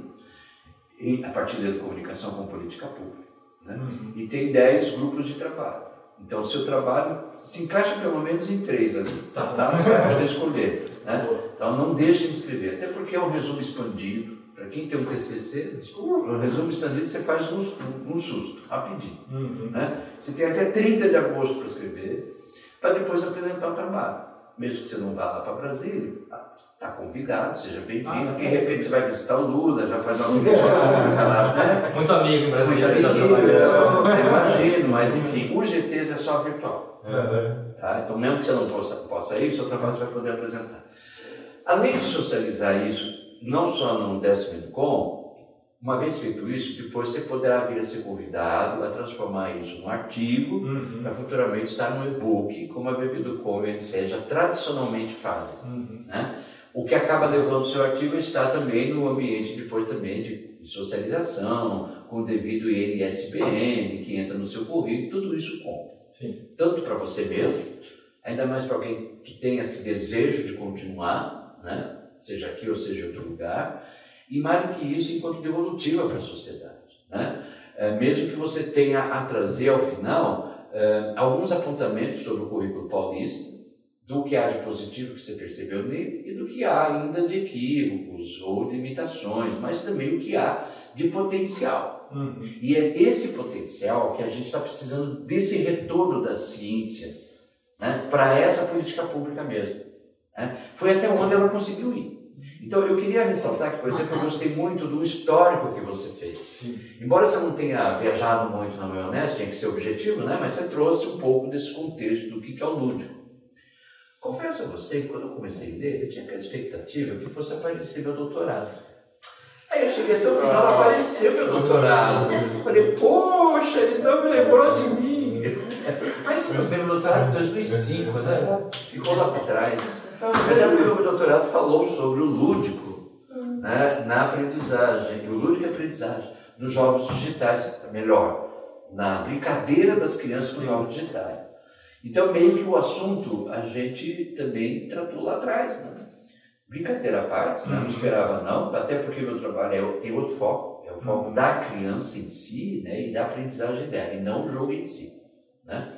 a partir da comunicação com política pública. Né? E tem 10 grupos de trabalho. Então, o seu trabalho se encaixa pelo menos em 3 ali, tá? Você vai poder escolher. Né? Então, não deixe de escrever, até porque é um resumo expandido. Para quem tem um TCC, o resumo expandido você faz um susto, rapidinho. Né? Você tem até 30 de agosto para escrever, para depois apresentar o trabalho. Mesmo que você não vá lá para Brasília, está convidado, seja bem-vindo. De repente você vai visitar o Lula, já faz uma política pública lá, né? Muito amigo em Brasília. Muito amiguinho, eu imagino, mas enfim, o GTs é só virtual. Tá? Então, mesmo que você não possa ir, o seu trabalho você vai poder apresentar. Além de socializar isso, não só no 10º Educom, uma vez feito isso, depois você poderá vir a ser convidado a transformar isso num artigo, para futuramente estar no e-book, como a BBEducom e a NCE já tradicionalmente fazem. Né? O que acaba levando o seu artigo a estar também no ambiente depois também de socialização, com o devido INSBN, que entra no seu currículo, tudo isso conta. Sim. Tanto para você mesmo, ainda mais para alguém que tem esse desejo de continuar, né? Seja aqui ou seja em outro lugar, e mais do que isso, enquanto devolutiva para a sociedade. Né? Mesmo que você tenha a trazer ao final alguns apontamentos sobre o currículo paulista, do que há de positivo que você percebeu nele e do que há ainda de equívocos ou de limitações, mas também o que há de potencial. E é esse potencial que a gente está precisando desse retorno da ciência, né, para essa política pública mesmo. né? Foi até onde ela conseguiu ir. Então eu queria ressaltar que, por exemplo, eu gostei muito do histórico que você fez. Sim. Embora você não tenha viajado muito na maionese, tinha que ser objetivo, né? Mas você trouxe um pouco desse contexto do que é o lúdico. Confesso a você que quando eu comecei a ler, eu tinha aquela expectativa que fosse aparecer meu doutorado. Aí eu cheguei até o final, apareceu meu doutorado. Eu falei, poxa, ele não me lembrou de mim. Mas tudo bem, meu doutorado em 2005, né? Ficou lá por trás. Mas é porque o meu doutorado falou sobre o lúdico, né, na aprendizagem, e o lúdico é aprendizagem, nos jogos digitais, melhor, na brincadeira das crianças com jogos digitais. Então, meio que o assunto a gente também tratou lá atrás, né? Brincadeira à parte, né? Não esperava não, até porque o meu trabalho tem outro foco, é o foco da criança em si, né, e da aprendizagem dela, e não o jogo em si, né?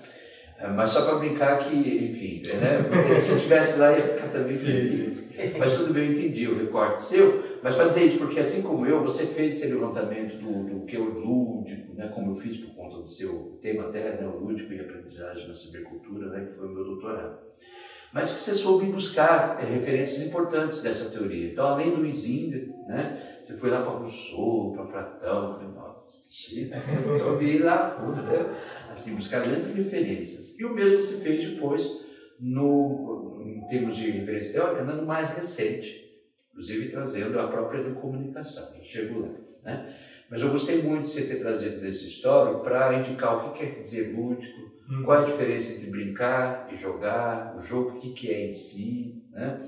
Mas só para brincar que, enfim, né? Se eu estivesse lá ia ficar também feliz. Mas tudo bem, eu entendi o recorte seu. Mas para dizer isso, porque assim como eu, você fez esse levantamento do que é o lúdico, né? Como eu fiz por conta do seu tema até, né? O lúdico e aprendizagem na cibercultura, né? Que foi o meu doutorado. Mas que você soube buscar referências importantes dessa teoria. Então, além do Huizinga, né? Você foi lá para Rousseau, para Platão, falei, nossa, que chique, resolvi ir lá, né? Assim, buscar grandes referências. E o mesmo se fez depois, em termos de referência teórica, no mais recente, inclusive trazendo a própria educomunicação, eu chego lá, né? Mas eu gostei muito de você ter trazido desse histórico para indicar o que quer dizer lúdico, qual é a diferença entre brincar e jogar, o jogo, o que é em si, né?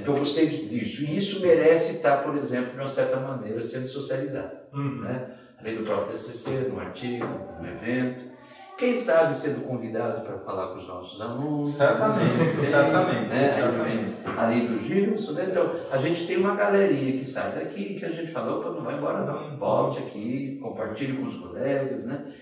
Então eu gostei disso, e isso merece estar, por exemplo, de uma certa maneira, sendo socializado, né? Além do próprio TCC, num artigo, num evento. Quem sabe sendo convidado para falar com os nossos alunos. Certamente, certamente. Né? Além do Gilson, né? Então, a gente tem uma galerinha que sai daqui, que a gente fala, opa, não vai embora não, volte aqui, compartilhe com os colegas, né?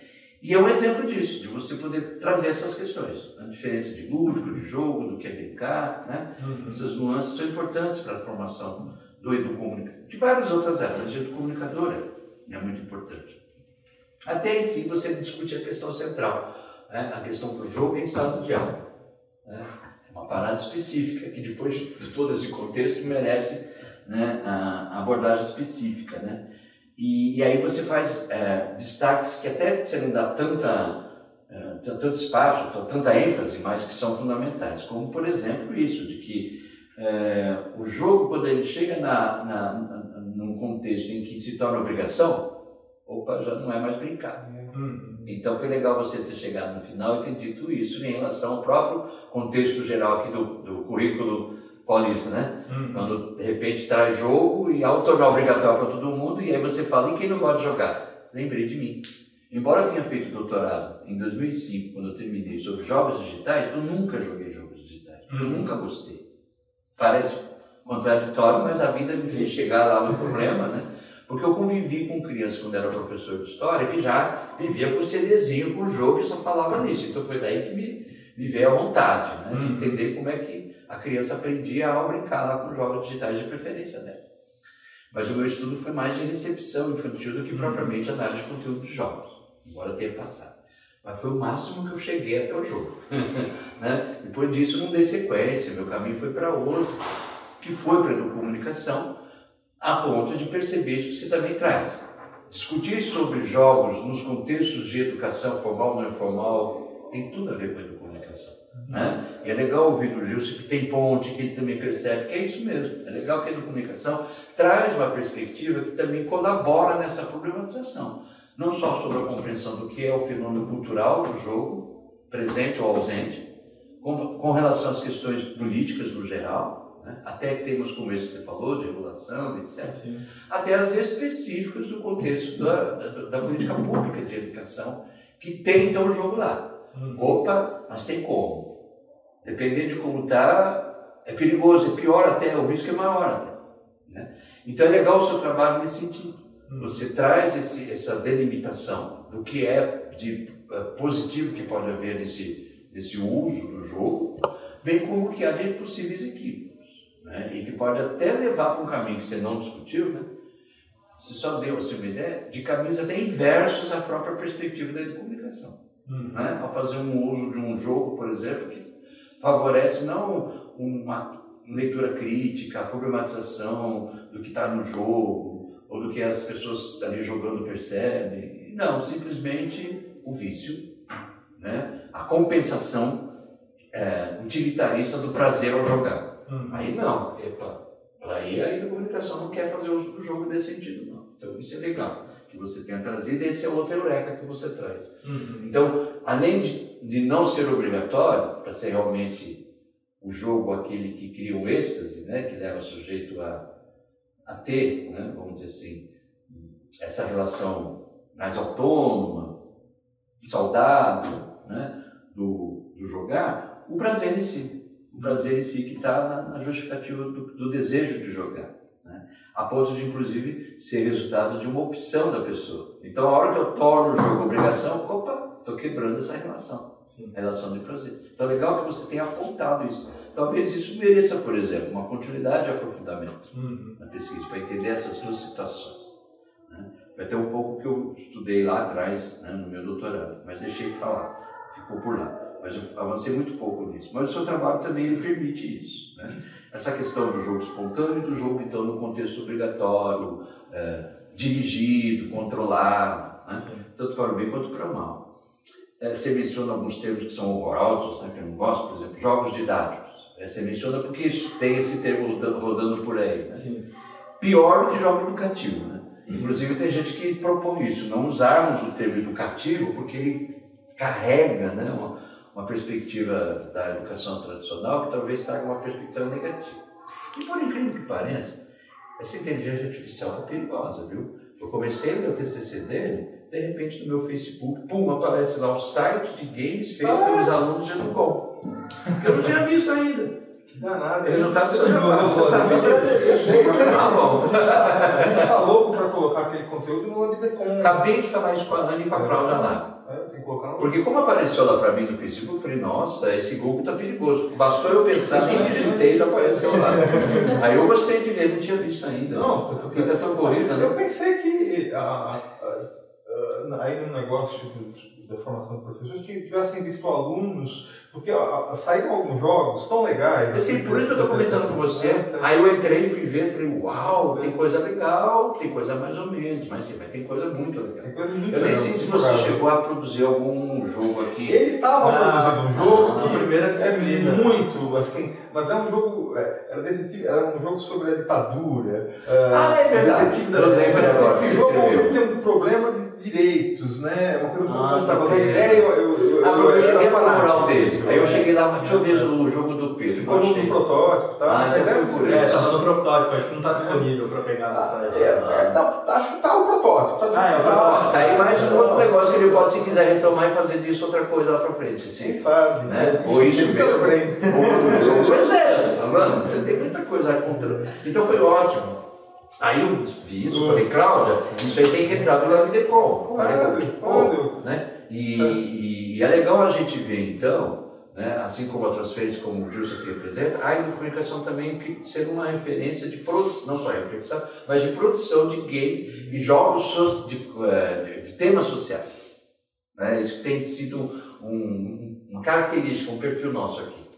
E é um exemplo disso, de você poder trazer essas questões. A diferença de lúdico, de jogo, do que é brincar, né? Essas nuances são importantes para a formação do educomunicador. De várias outras áreas, de educomunicadora é muito importante. Até, enfim, você discute a questão central, né? A questão do jogo em sala de aula. Né? É uma parada específica, que depois de todo esse contexto merece, né, a abordagem específica, né? E aí você faz destaques que até você não dá tanto espaço, tanta ênfase, mas que são fundamentais, como, por exemplo, isso, de que o jogo, quando ele chega num contexto em que se torna obrigação, opa, já não é mais brincar. Então foi legal você ter chegado no final e ter dito isso em relação ao próprio contexto geral aqui do currículo paulista, né? Quando de repente traz jogo e ao tornar obrigatório para todo mundo, e aí você fala, e quem não gosta de jogar? Lembrei de mim. Embora eu tenha feito doutorado em 2005, quando eu terminei sobre jogos digitais, eu nunca joguei jogos digitais. Eu nunca gostei. Parece contraditório, mas a vida me fez chegar lá no problema, né? Porque eu convivi com crianças quando era professor de história que já vivia com o CDzinho, com o jogo e só falava nisso. Então foi daí que me veio a vontade, né, de entender como é que a criança aprendia a brincar lá com jogos digitais de preferência dela. Mas o meu estudo foi mais de recepção infantil do que propriamente análise de conteúdo de jogos, embora tenha passado. Mas foi o máximo que eu cheguei até o jogo. Né? Depois disso não dei sequência, meu caminho foi para outro, que foi para a educomunicação, a ponto de perceber isso que você também traz. Discutir sobre jogos nos contextos de educação formal ou não informal tem tudo a ver com a educomunicação. Né? E é legal ouvir do Gilson que tem ponte, que ele também percebe que é isso mesmo. É legal que a educomunicação traz uma perspectiva que também colabora nessa problematização. Não só sobre a compreensão do que é o fenômeno cultural do jogo, presente ou ausente, com relação às questões políticas no geral, né? Até temas como esse que você falou, de regulação, etc. Sim. Até as específicas do contexto da política pública de educação, que tem então o jogo lá. Opa, mas tem como. Dependendo de como está, é perigoso, é pior até, o risco é maior até. Né? Então é legal o seu trabalho nesse sentido. Você traz essa delimitação do que é de positivo que pode haver nesse uso do jogo, bem como o que há de possíveis equívocos, né? E que pode até levar para um caminho que você não discutiu, né? Você só deu assim, uma ideia de caminhos até inversos à própria perspectiva da comunicação. Né? Ao fazer um uso de um jogo, por exemplo, que favorece não uma leitura crítica, a problematização do que está no jogo, ou do que as pessoas ali jogando percebem. Não, simplesmente o vício, né? A compensação utilitarista do prazer ao jogar. Aí não, aí a comunicação não quer fazer uso do jogo nesse sentido, não. Então isso é legal, que você tenha trazido, e esse é outro eureka que você traz. Então, além de não ser obrigatório, para ser realmente o jogo aquele que cria o êxtase, né, que leva o sujeito a ter, né, vamos dizer assim, essa relação mais autônoma, saudável, né, do jogar, o prazer em si. O prazer em si que está na justificativa do desejo de jogar, né? A ponto de, inclusive, ser resultado de uma opção da pessoa. Então, a hora que eu torno o jogo obrigação, opa, estou quebrando essa relação, relação de prazer. Então, é legal que você tenha apontado isso. Talvez isso mereça, por exemplo, uma continuidade de aprofundamento na pesquisa, para entender essas duas situações, né? Vai ter um pouco que eu estudei lá atrás, né, no meu doutorado, mas deixei para lá, ficou por lá. Mas eu avancei muito pouco nisso. Mas o seu trabalho também ele permite isso, né? Essa questão do jogo espontâneo e do jogo, então, no contexto obrigatório, dirigido, controlado, né? Tanto para o bem quanto para o mal. Você menciona alguns termos que são horrorosos, né, que eu não gosto, por exemplo, jogos didáticos. Você menciona porque isso tem esse termo rodando por aí, né? Pior do que jogo educativo, né? Inclusive tem gente que propõe isso, não usarmos o termo educativo porque ele carrega, né, uma perspectiva da educação tradicional que talvez traga uma perspectiva negativa. E por incrível que pareça, essa inteligência artificial está perigosa, viu? Eu comecei a ler o TCC dele, de repente no meu Facebook, pum, aparece lá o site de games feito pelos alunos de Educom, que eu não tinha visto ainda. Que danado. Ele não está funcionando. Você sabia? Eu sei, Ah, bom. A gente está louco para colocar aquele conteúdo no Webdecom. Acabei de falar isso com a Ana e com a Cláudia lá. Tem que colocar no... Porque como apareceu lá para mim no Facebook, eu falei, nossa, esse Google tá perigoso. Bastou eu pensar, nem digitei e já apareceu lá. Aí eu gostei de ver, não tinha visto ainda. Não, fica tão corrida, né? Eu pensei que aí no negócio da formação do professor, tivessem visto alunos, porque saíram alguns jogos tão legais. Eu sei, por isso que eu estou comentando com você. Aí eu entrei e fui ver, falei, uau, tem coisa legal, tem coisa mais ou menos, mas sim, tem coisa muito legal. Eu nem sei se você chegou a produzir algum jogo aqui. Ele estava produzindo um jogo que primeira disciplina. Muito, assim, mas é um jogo, era um jogo sobre a ditadura. É verdade. Eu lembro agora. Esse jogo tem um problema de direitos, né? Uma coisa um pouco complicada. Mas a ideia eu cheguei a falar moral dele. Aí eu cheguei lá, deixa eu ver o jogo do Pedro. Ficou no protótipo, tá? Estava no protótipo, acho que não está disponível para pegar no site. Acho que está o protótipo. É o protótipo. Tá aí mais um outro negócio que ele pode, se quiser retomar e fazer disso outra coisa lá para frente. Assim. Quem sabe, né? Ou isso mesmo. Pois é, falando, você tem muita coisa contra. Então foi ótimo. Aí eu vi isso, falei, Cláudia, isso aí tem que entrar no Webdecom. Né? E é legal a gente ver, então, né, assim como outras frentes, como o Gilson aqui representa, a comunicação também tem que ser uma referência de produção, não só reflexão, mas de produção de games e jogos de temas sociais. Né? Isso tem sido uma característica, um perfil nosso aqui.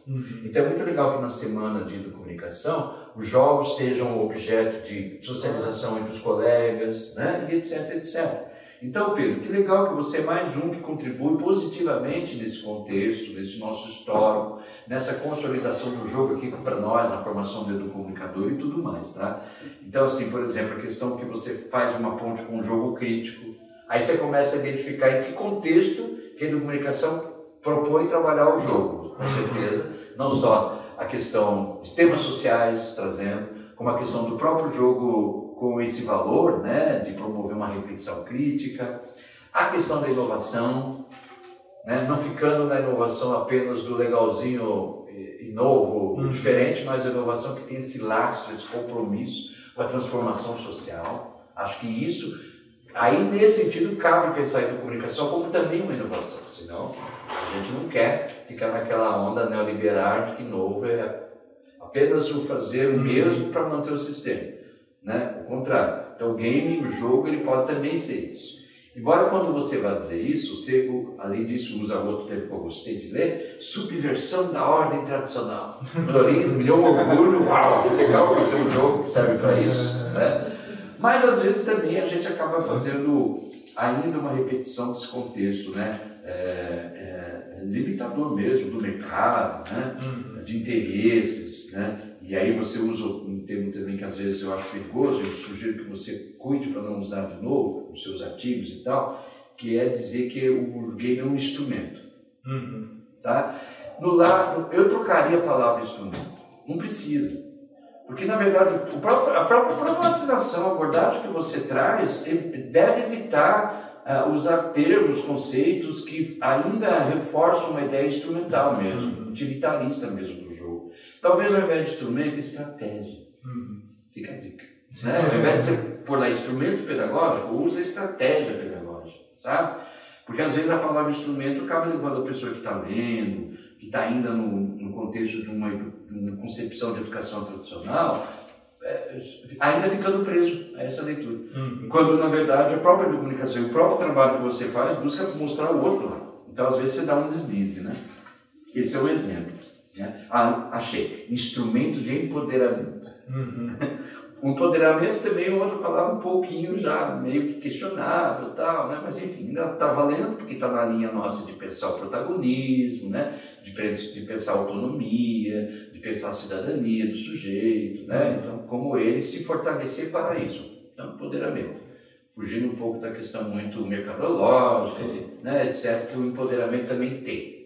Então é muito legal que na semana de comunicação os jogos sejam objeto de socialização entre os colegas, né? E etc, etc. Então, Pedro, que legal que você é mais um que contribui positivamente nesse contexto, nesse nosso histórico, nessa consolidação do jogo aqui para nós, na formação do educomunicador e tudo mais, tá? Então, assim, por exemplo, a questão que você faz uma ponte com um jogo crítico, aí você começa a identificar em que contexto que a educomunicação propõe trabalhar o jogo, com certeza, não só a questão de temas sociais trazendo, como a questão do próprio jogo com esse valor, né, de promover uma reflexão crítica, a questão da inovação, né, não ficando na inovação apenas do legalzinho e novo, diferente, mas a inovação que tem esse laço, esse compromisso com a transformação social. Acho que isso, aí nesse sentido, cabe pensar em comunicação como também uma inovação, senão a gente não quer ficar naquela onda neoliberal de que novo é apenas o fazer o mesmo para manter o sistema, né? O contrário. Então o game, o jogo, ele pode também ser isso. Embora quando você vai dizer isso, você, além disso, usa outro termo que eu gostei de ler, subversão da ordem tradicional. Florencio me deu um orgulho, uau, que legal fazer um jogo que serve para isso, né? Mas às vezes também a gente acaba fazendo ainda uma repetição desse contexto, né? Limitador mesmo do mercado, né? De interesses, né? E aí você usa um termo também que às vezes eu acho perigoso, eu sugiro que você cuide para não usar de novo nos seus artigos e tal, que é dizer que o game é um instrumento. Tá? No lado, eu trocaria a palavra instrumento. Não precisa. Porque, na verdade, a própria problematização, a abordagem que você traz, deve evitar usar termos, conceitos que ainda reforçam uma ideia instrumental mesmo, utilitarista mesmo do jogo. Talvez, ao invés de instrumento, estratégia. Fica a dica. Né? Ao invés de você pôr lá instrumento pedagógico, usa estratégia pedagógica, sabe? Porque, às vezes, a palavra instrumento acaba levando a pessoa que está lendo, que está ainda no contexto de uma concepção de educação tradicional, ainda ficando preso a essa leitura. Quando, na verdade, a própria comunicação e o próprio trabalho que você faz busca mostrar o outro lado. Então, às vezes, você dá um deslize, né? Esse é o exemplo. Né? Achei. Instrumento de empoderamento. O empoderamento também é outra palavra um pouquinho já meio que questionável, tal, né? Mas enfim, ainda está valendo porque está na linha nossa de pensar o protagonismo, né? de pensar a autonomia, de pensar a cidadania do sujeito, né? Então, como ele se fortalecer para isso. Então, empoderamento. Fugindo um pouco da questão muito mercadológica, né? Etc., que o empoderamento também tem.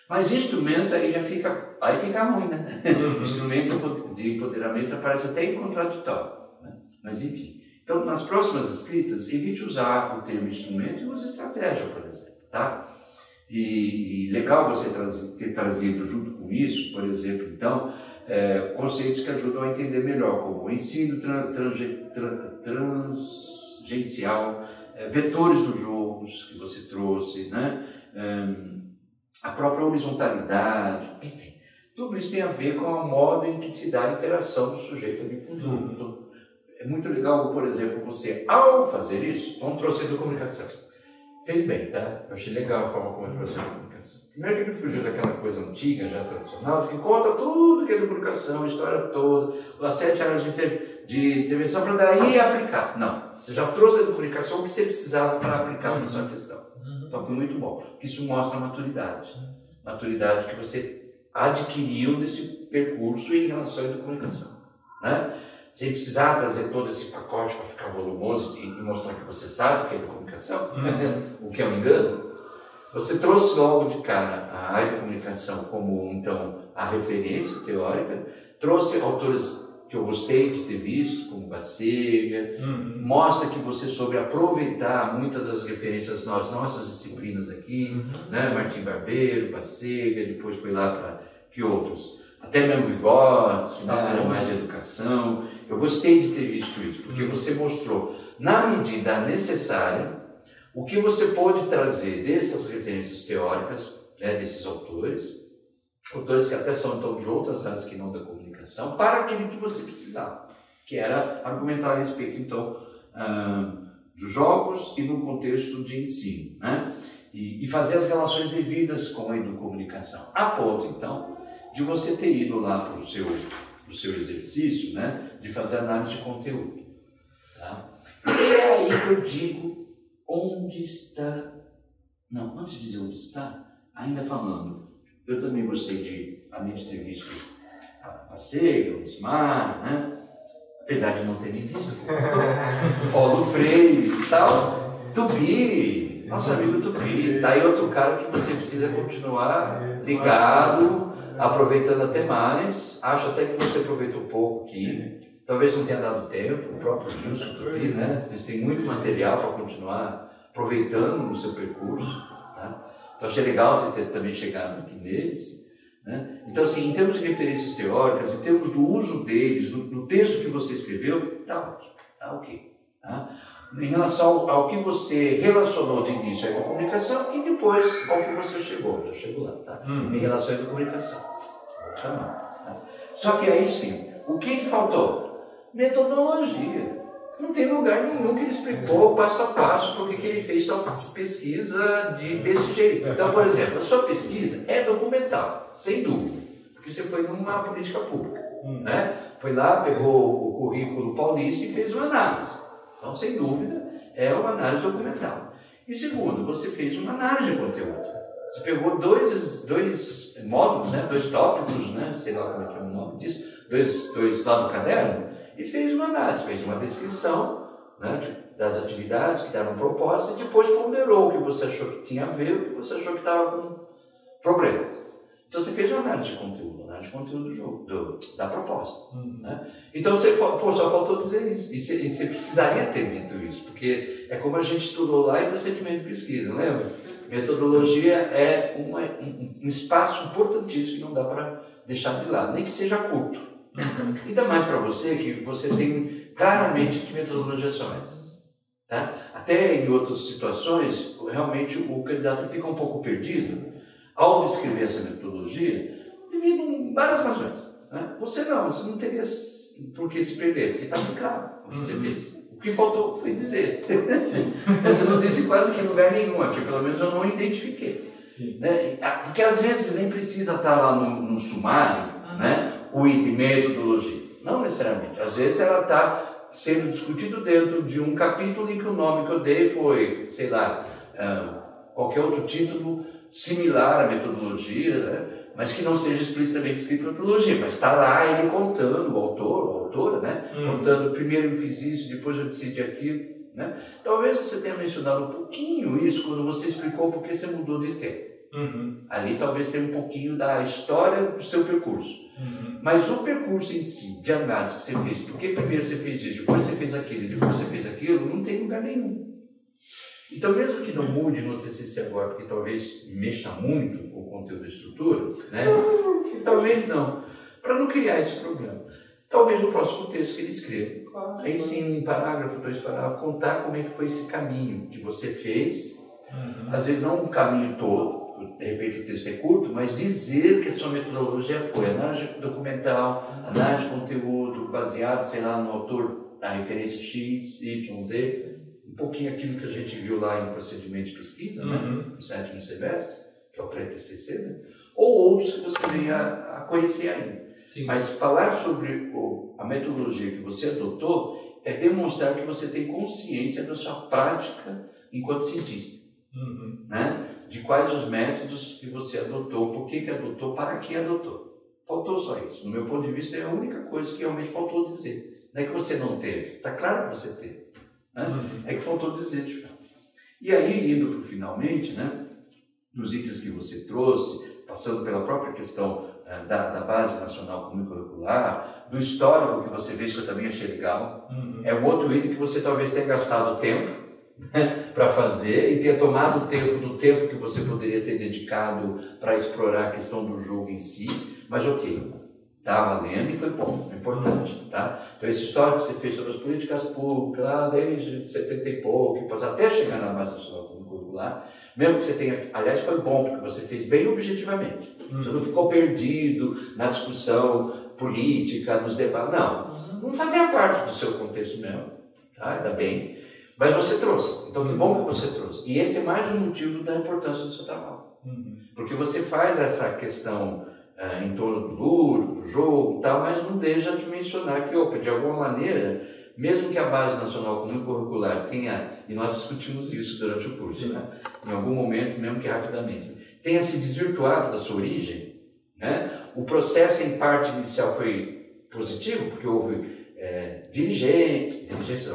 Mas instrumento aí já fica, ruim, né? Instrumento de empoderamento parece até contraditório, né? Mas enfim. Então, nas próximas escritas, evite usar o termo instrumento e use estratégia, por exemplo, tá? E legal você ter trazido junto com isso, por exemplo, então, conceitos que ajudam a entender melhor, como o ensino tangencial, vetores dos jogos que você trouxe, né? A própria horizontalidade, enfim, tudo isso tem a ver com o modo em que se dá a interação do sujeito ali com o jogo. Então, é muito legal, por exemplo, você, ao fazer isso, então trouxe a comunicação. Fez bem, tá? Eu achei legal a forma como ele trouxe a comunicação. Primeiro que ele fugiu daquela coisa antiga, já tradicional, que conta tudo que é de comunicação, a história toda, as 7 áreas de intervenção para daí aplicar. Não, você já trouxe a comunicação que você precisava para aplicar na sua questão. Então foi muito bom, porque isso mostra a maturidade. Maturidade que você adquiriu nesse percurso em relação à comunicação, né? Sem precisar trazer todo esse pacote para ficar volumoso e mostrar que você sabe o que é comunicação, o que é um engano. Você trouxe logo de cara a área de comunicação como, então, a referência teórica, trouxe autores que eu gostei de ter visto, como Bacega, mostra que você soube aproveitar muitas das referências nas nossas disciplinas aqui, né? Martim Barbeiro, Bacega, depois foi lá para que outros? Até mesmo Vygotsky, na área mais de educação. Eu gostei de ter visto isso, porque você mostrou, na medida necessária, o que você pode trazer dessas referências teóricas, né, desses autores que até são então de outras áreas que não da comunicação, para aquilo que você precisava, que era argumentar a respeito então dos jogos e no contexto de ensino, né? E fazer as relações devidas com a educomunicação, a ponto então de você ter ido lá para o seu exercício, né, de fazer análise de conteúdo, tá? E é aí que eu digo onde está. Não, antes de dizer onde está, ainda falando, eu também gostei de, além de ter visto a Bacega, o Ismar, né? Apesar de não ter nem visto, Paulo Freire e tal, Tupi, nosso amigo Tupi, tá aí outro cara que você precisa continuar ligado, aproveitando até mais. Acho até que você aproveitou pouco aqui, talvez não tenha dado tempo, o próprio Gilson Tupi, né? Vocês têm muito material para continuar aproveitando no seu percurso, tá? Então achei legal você ter também chegado aqui neles, né? Então assim, em termos de referências teóricas, em termos do uso deles, no texto que você escreveu, tá ótimo, tá ok, tá? Em relação ao que você relacionou de início à comunicação e depois ao que você já chegou lá, tá? Em relação à comunicação, tá bom, tá? Só que aí sim, o que faltou? Metodologia. Não tem lugar nenhum que ele explicou passo a passo por que ele fez sua pesquisa desse jeito. Então, por exemplo, a sua pesquisa é documental, sem dúvida, porque você foi numa política pública, né? Foi lá, pegou o currículo paulista e fez uma análise. Então, sem dúvida, é uma análise documental. E segundo, você fez uma análise de conteúdo. Você pegou dois módulos, né? 2 tópicos, né? Sei lá como é que é o nome disso, dois lá no caderno, e fez uma análise, fez uma descrição, né, das atividades que estavam propostas e depois ponderou o que você achou que tinha a ver e o que você achou que estava com problemas. Então você fez uma análise de conteúdo do jogo, da proposta. Né? Então você só faltou dizer isso. E você precisaria ter dito isso, porque é como a gente estudou lá em procedimento de pesquisa, lembra? Metodologia é um espaço importantíssimo que não dá para deixar de lado, nem que seja curto. Ainda mais para você, que você tem claramente que metodologias são essas. Tá? Até em outras situações, realmente o candidato fica um pouco perdido ao descrever essa metodologia, devido a várias razões. Né? Você não teria por que se perder, porque está muito claro o que você fez. O que faltou foi dizer. Você não disse quase que em lugar nenhum aqui, pelo menos eu não identifiquei. Né? Porque às vezes nem precisa estar lá no sumário, né? O item metodologia. Não necessariamente. Às vezes ela está sendo discutido dentro de um capítulo em que o nome que eu dei foi, sei lá, qualquer outro título similar à metodologia, né? Mas que não seja explicitamente escrito metodologia, mas está lá ele contando, o autor, a autora, né? Contando, primeiro eu fiz isso, depois eu decidi aquilo, né? Talvez você tenha mencionado um pouquinho isso quando você explicou por que você mudou de tema. Ali talvez tenha um pouquinho da história do seu percurso. Mas o percurso em si, de análise que você fez, porque primeiro você fez isso, depois você fez aquilo, depois você fez aquilo, não tem lugar nenhum. Então, mesmo que não mude no TCC agora, porque talvez mexa muito com o conteúdo da estrutura, né? Talvez não, para não criar esse problema. Talvez no próximo texto que ele escreva, aí sim, um parágrafo, 2 parágrafos, contar como é que foi esse caminho que você fez, às vezes não um caminho todo, de repente o texto é curto, mas dizer que a sua metodologia foi análise documental, análise de conteúdo, baseado, sei lá, no autor, na referência X, Y, Z, um pouquinho aquilo que a gente viu lá em procedimento de pesquisa, né, no 7º semestre, que é o pré-TCC, né, ou outros que você venha a conhecer ainda. Sim. Mas falar sobre a metodologia que você adotou é demonstrar que você tem consciência da sua prática enquanto cientista. Né? De quais os métodos que você adotou, por que adotou, para que adotou. Faltou só isso. No meu ponto de vista, é a única coisa que realmente faltou dizer. Não é que você não teve, está claro que você teve. Né? É que faltou dizer de fato. E aí, indo para o finalmente, né, dos itens que você trouxe, passando pela própria questão da Base Nacional Comum Curricular, do histórico que você fez, que eu também achei legal, é um outro item que você talvez tenha gastado tempo para fazer e ter tomado o tempo do tempo que você poderia ter dedicado para explorar a questão do jogo em si, mas ok, está valendo e foi bom, é importante, tá? Então esse histórico que você fez sobre as políticas públicas lá desde 70 e pouco, até chegar na Base Nacional Comum Curricular, mesmo que você tenha, aliás foi bom porque você fez bem objetivamente, você não ficou perdido na discussão política, nos debates, não fazia parte do seu contexto mesmo, tá? Ainda bem. Mas você trouxe, então que bom que você trouxe. E esse é mais um motivo da importância do seu trabalho. Porque você faz essa questão em torno do lúdico, do jogo e tal, mas não deixa de mencionar que, de alguma maneira, mesmo que a Base Nacional Comum Curricular tenha, e nós discutimos isso durante o curso, né? Em algum momento, mesmo que rapidamente, tenha se desvirtuado da sua origem, né? O processo em parte inicial foi positivo, porque houve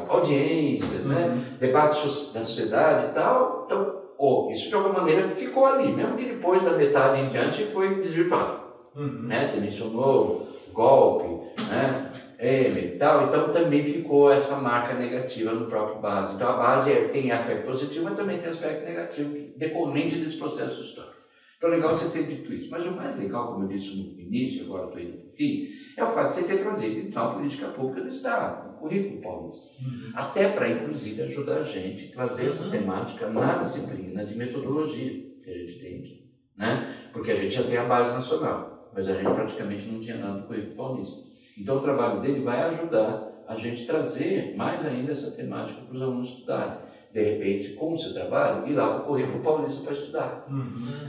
audiências, né? Debates da sociedade e tal, então, isso de alguma maneira ficou ali, mesmo que depois da metade em diante foi desvirtuado. Né? Você mencionou golpe, né? E tal, então também ficou essa marca negativa no próprio base. Então a base tem aspecto positivo, mas também tem aspecto negativo decorrente desse processo histórico. Então é legal você ter dito isso, mas o mais legal, como eu disse no início, agora estou indo para o fim, é o fato de você ter trazido então a política pública do Estado, o currículo paulista. Até para, inclusive, ajudar a gente a trazer essa temática na disciplina de metodologia que a gente tem aqui. Né? Porque a gente já tem a base nacional, mas a gente praticamente não tinha nada do currículo paulista. Então o trabalho dele vai ajudar a gente trazer mais ainda essa temática para os alunos estudarem. De repente, com o seu trabalho, ir lá para o Currículo Paulista para estudar.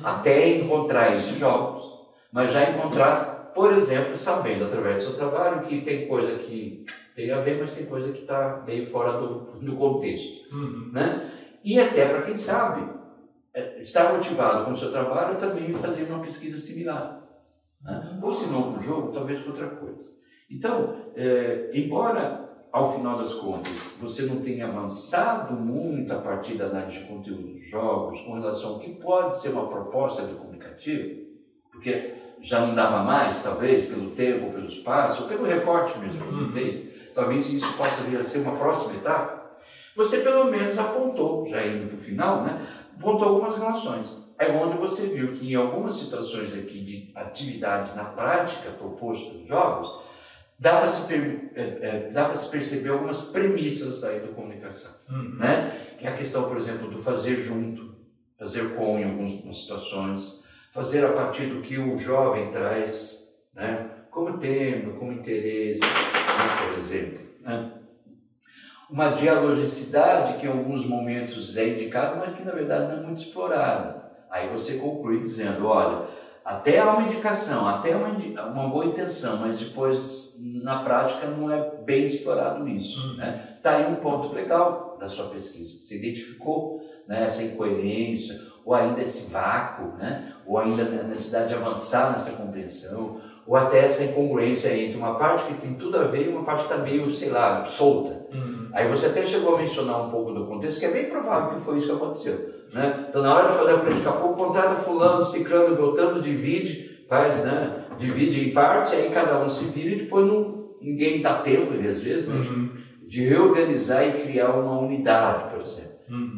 Até encontrar esses jogos, mas já encontrar, por exemplo, sabendo através do seu trabalho que tem coisa que tem a ver, mas tem coisa que está meio fora do contexto. Né? E até para quem sabe, estar motivado com o seu trabalho também fazer uma pesquisa similar. Né? Ou se não com o jogo, talvez com outra coisa. Então, embora ao final das contas você não tenha avançado muito a partir da análise de conteúdo dos jogos com relação ao que pode ser uma proposta de comunicativa, porque já não dava mais, talvez, pelo tempo, pelo espaço, ou pelo recorte mesmo que você fez, talvez isso possa vir a ser uma próxima etapa, você pelo menos apontou, já indo para o final, né, apontou algumas relações. É onde você viu que em algumas situações aqui de atividade na prática proposta dos jogos, dá para se perceber algumas premissas da comunicação. Né? Que é a questão, por exemplo, do fazer junto, fazer com em algumas situações, fazer a partir do que o jovem traz, né? Como tema, como interesse, né? Por exemplo. Né? Uma dialogicidade que em alguns momentos é indicada, mas que na verdade não é muito explorada. Aí você conclui dizendo, olha, até há uma indicação, até uma boa intenção, mas depois na prática não é bem explorado isso. Né? Está aí um ponto legal da sua pesquisa. Você identificou, né, essa incoerência, ou ainda esse vácuo, né? Ou ainda a necessidade de avançar nessa compreensão, ou até essa incongruência entre uma parte que tem tudo a ver e uma parte que está meio, sei lá, solta. Aí você até chegou a mencionar um pouco do contexto, que é bem provável que foi isso que aconteceu. Né? Então, na hora de fazer a política pública, contrata fulano, ciclano, beltrano, divide, faz, né? Divide em partes, aí cada um se vira e depois ninguém dá tempo, às vezes, né? De reorganizar e criar uma unidade, por exemplo.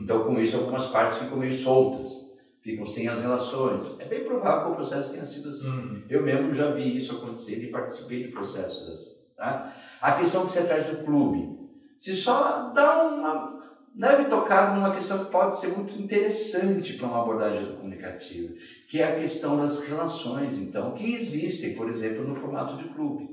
Então, com isso, algumas partes ficam meio soltas, ficam sem as relações. É bem provável que o processo tenha sido assim. Eu mesmo já vi isso acontecer e participei de processos assim. Tá? A questão que você traz do clube, se só dá deve tocar numa questão que pode ser muito interessante para uma abordagem comunicativa, que é a questão das relações, então, que existem, por exemplo, no formato de clube.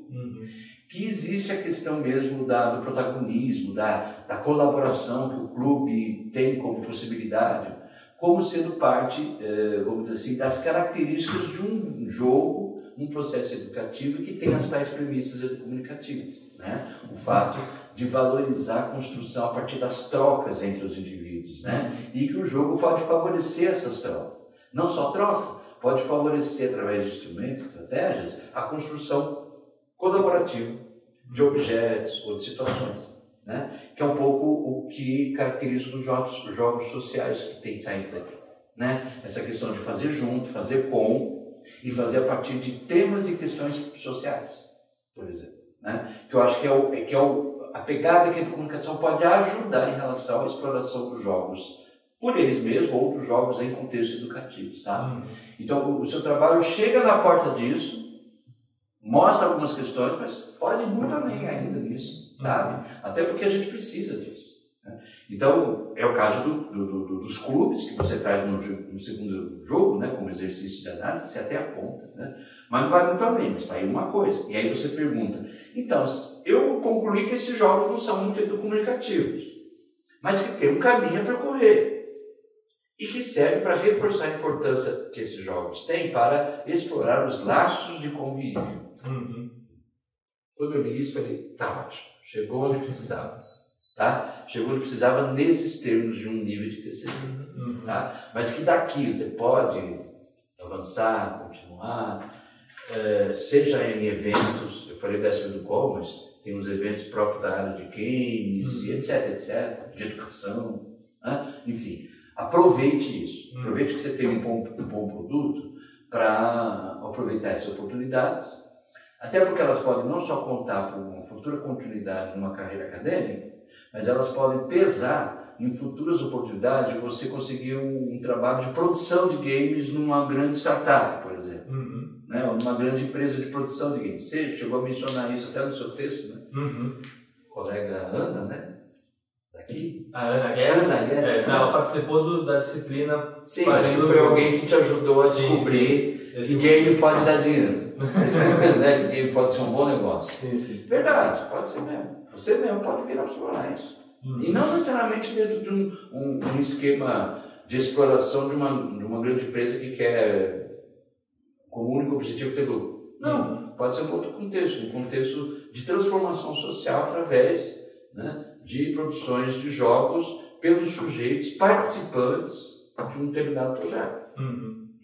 Que existe a questão mesmo do protagonismo, da colaboração que o clube tem como possibilidade, como sendo parte, vamos dizer assim, das características de um jogo, um processo educativo que tem as tais premissas comunicativas. Né? O fato de valorizar a construção a partir das trocas entre os indivíduos, né? E que o jogo pode favorecer essas trocas. Não só troca, pode favorecer através de instrumentos, estratégias, a construção colaborativa de objetos ou de situações, né? Que é um pouco o que caracteriza os jogos sociais que tem saído daqui, né? Essa questão de fazer junto, fazer com e fazer a partir de temas e questões sociais, por exemplo, né? Que eu acho que a pegada que a comunicação pode ajudar em relação à exploração dos jogos por eles mesmos ou dos jogos em contexto educativo, sabe? Então o seu trabalho chega na porta disso, mostra algumas questões, mas pode ir muito além ainda nisso, sabe? Até porque a gente precisa disso. Né? Então, é o caso dos clubes, que você traz no segundo jogo, né, como exercício de análise, você até aponta, né? Mas não vai muito além, mas está aí uma coisa. E aí você pergunta, então, eu concluí que esses jogos não são muito comunicativos, mas que tem um caminho a percorrer. E que serve para reforçar a importância que esses jogos têm para explorar os laços de convívio. Quando eu li isso, falei, tá ótimo, chegou onde precisava. Tá? Chegou onde precisava nesses termos de um nível de TCC. Tá? Mas que daqui você pode avançar, continuar, seja em eventos, eu falei da SEDUCOL, mas tem uns eventos próprios da área de games, e etc, de educação, né? Enfim. Aproveite isso. Aproveite que você tem um bom produto para aproveitar essas oportunidades. Até porque elas podem não só contar por uma futura continuidade numa carreira acadêmica, mas elas podem pesar em futuras oportunidades de você conseguir um trabalho de produção de games numa grande startup, por exemplo. Né? Ou numa grande empresa de produção de games. Você chegou a mencionar isso até no seu texto, né? Colega Ana, né? A Ana Guedes? Ana Guedes. Ela participou da disciplina. Sim, acho que foi alguém que te ajudou a descobrir que game pode dar dinheiro. Né? Que game pode ser um bom negócio. Sim. Verdade, pode ser mesmo. Você mesmo pode vir a explorar isso. E não necessariamente dentro de um esquema de exploração de uma grande empresa que quer, como único objetivo, ter lucro. Não, pode ser um outro contexto, um contexto de transformação social através, né, de produções de jogos pelos sujeitos participantes de um determinado projeto.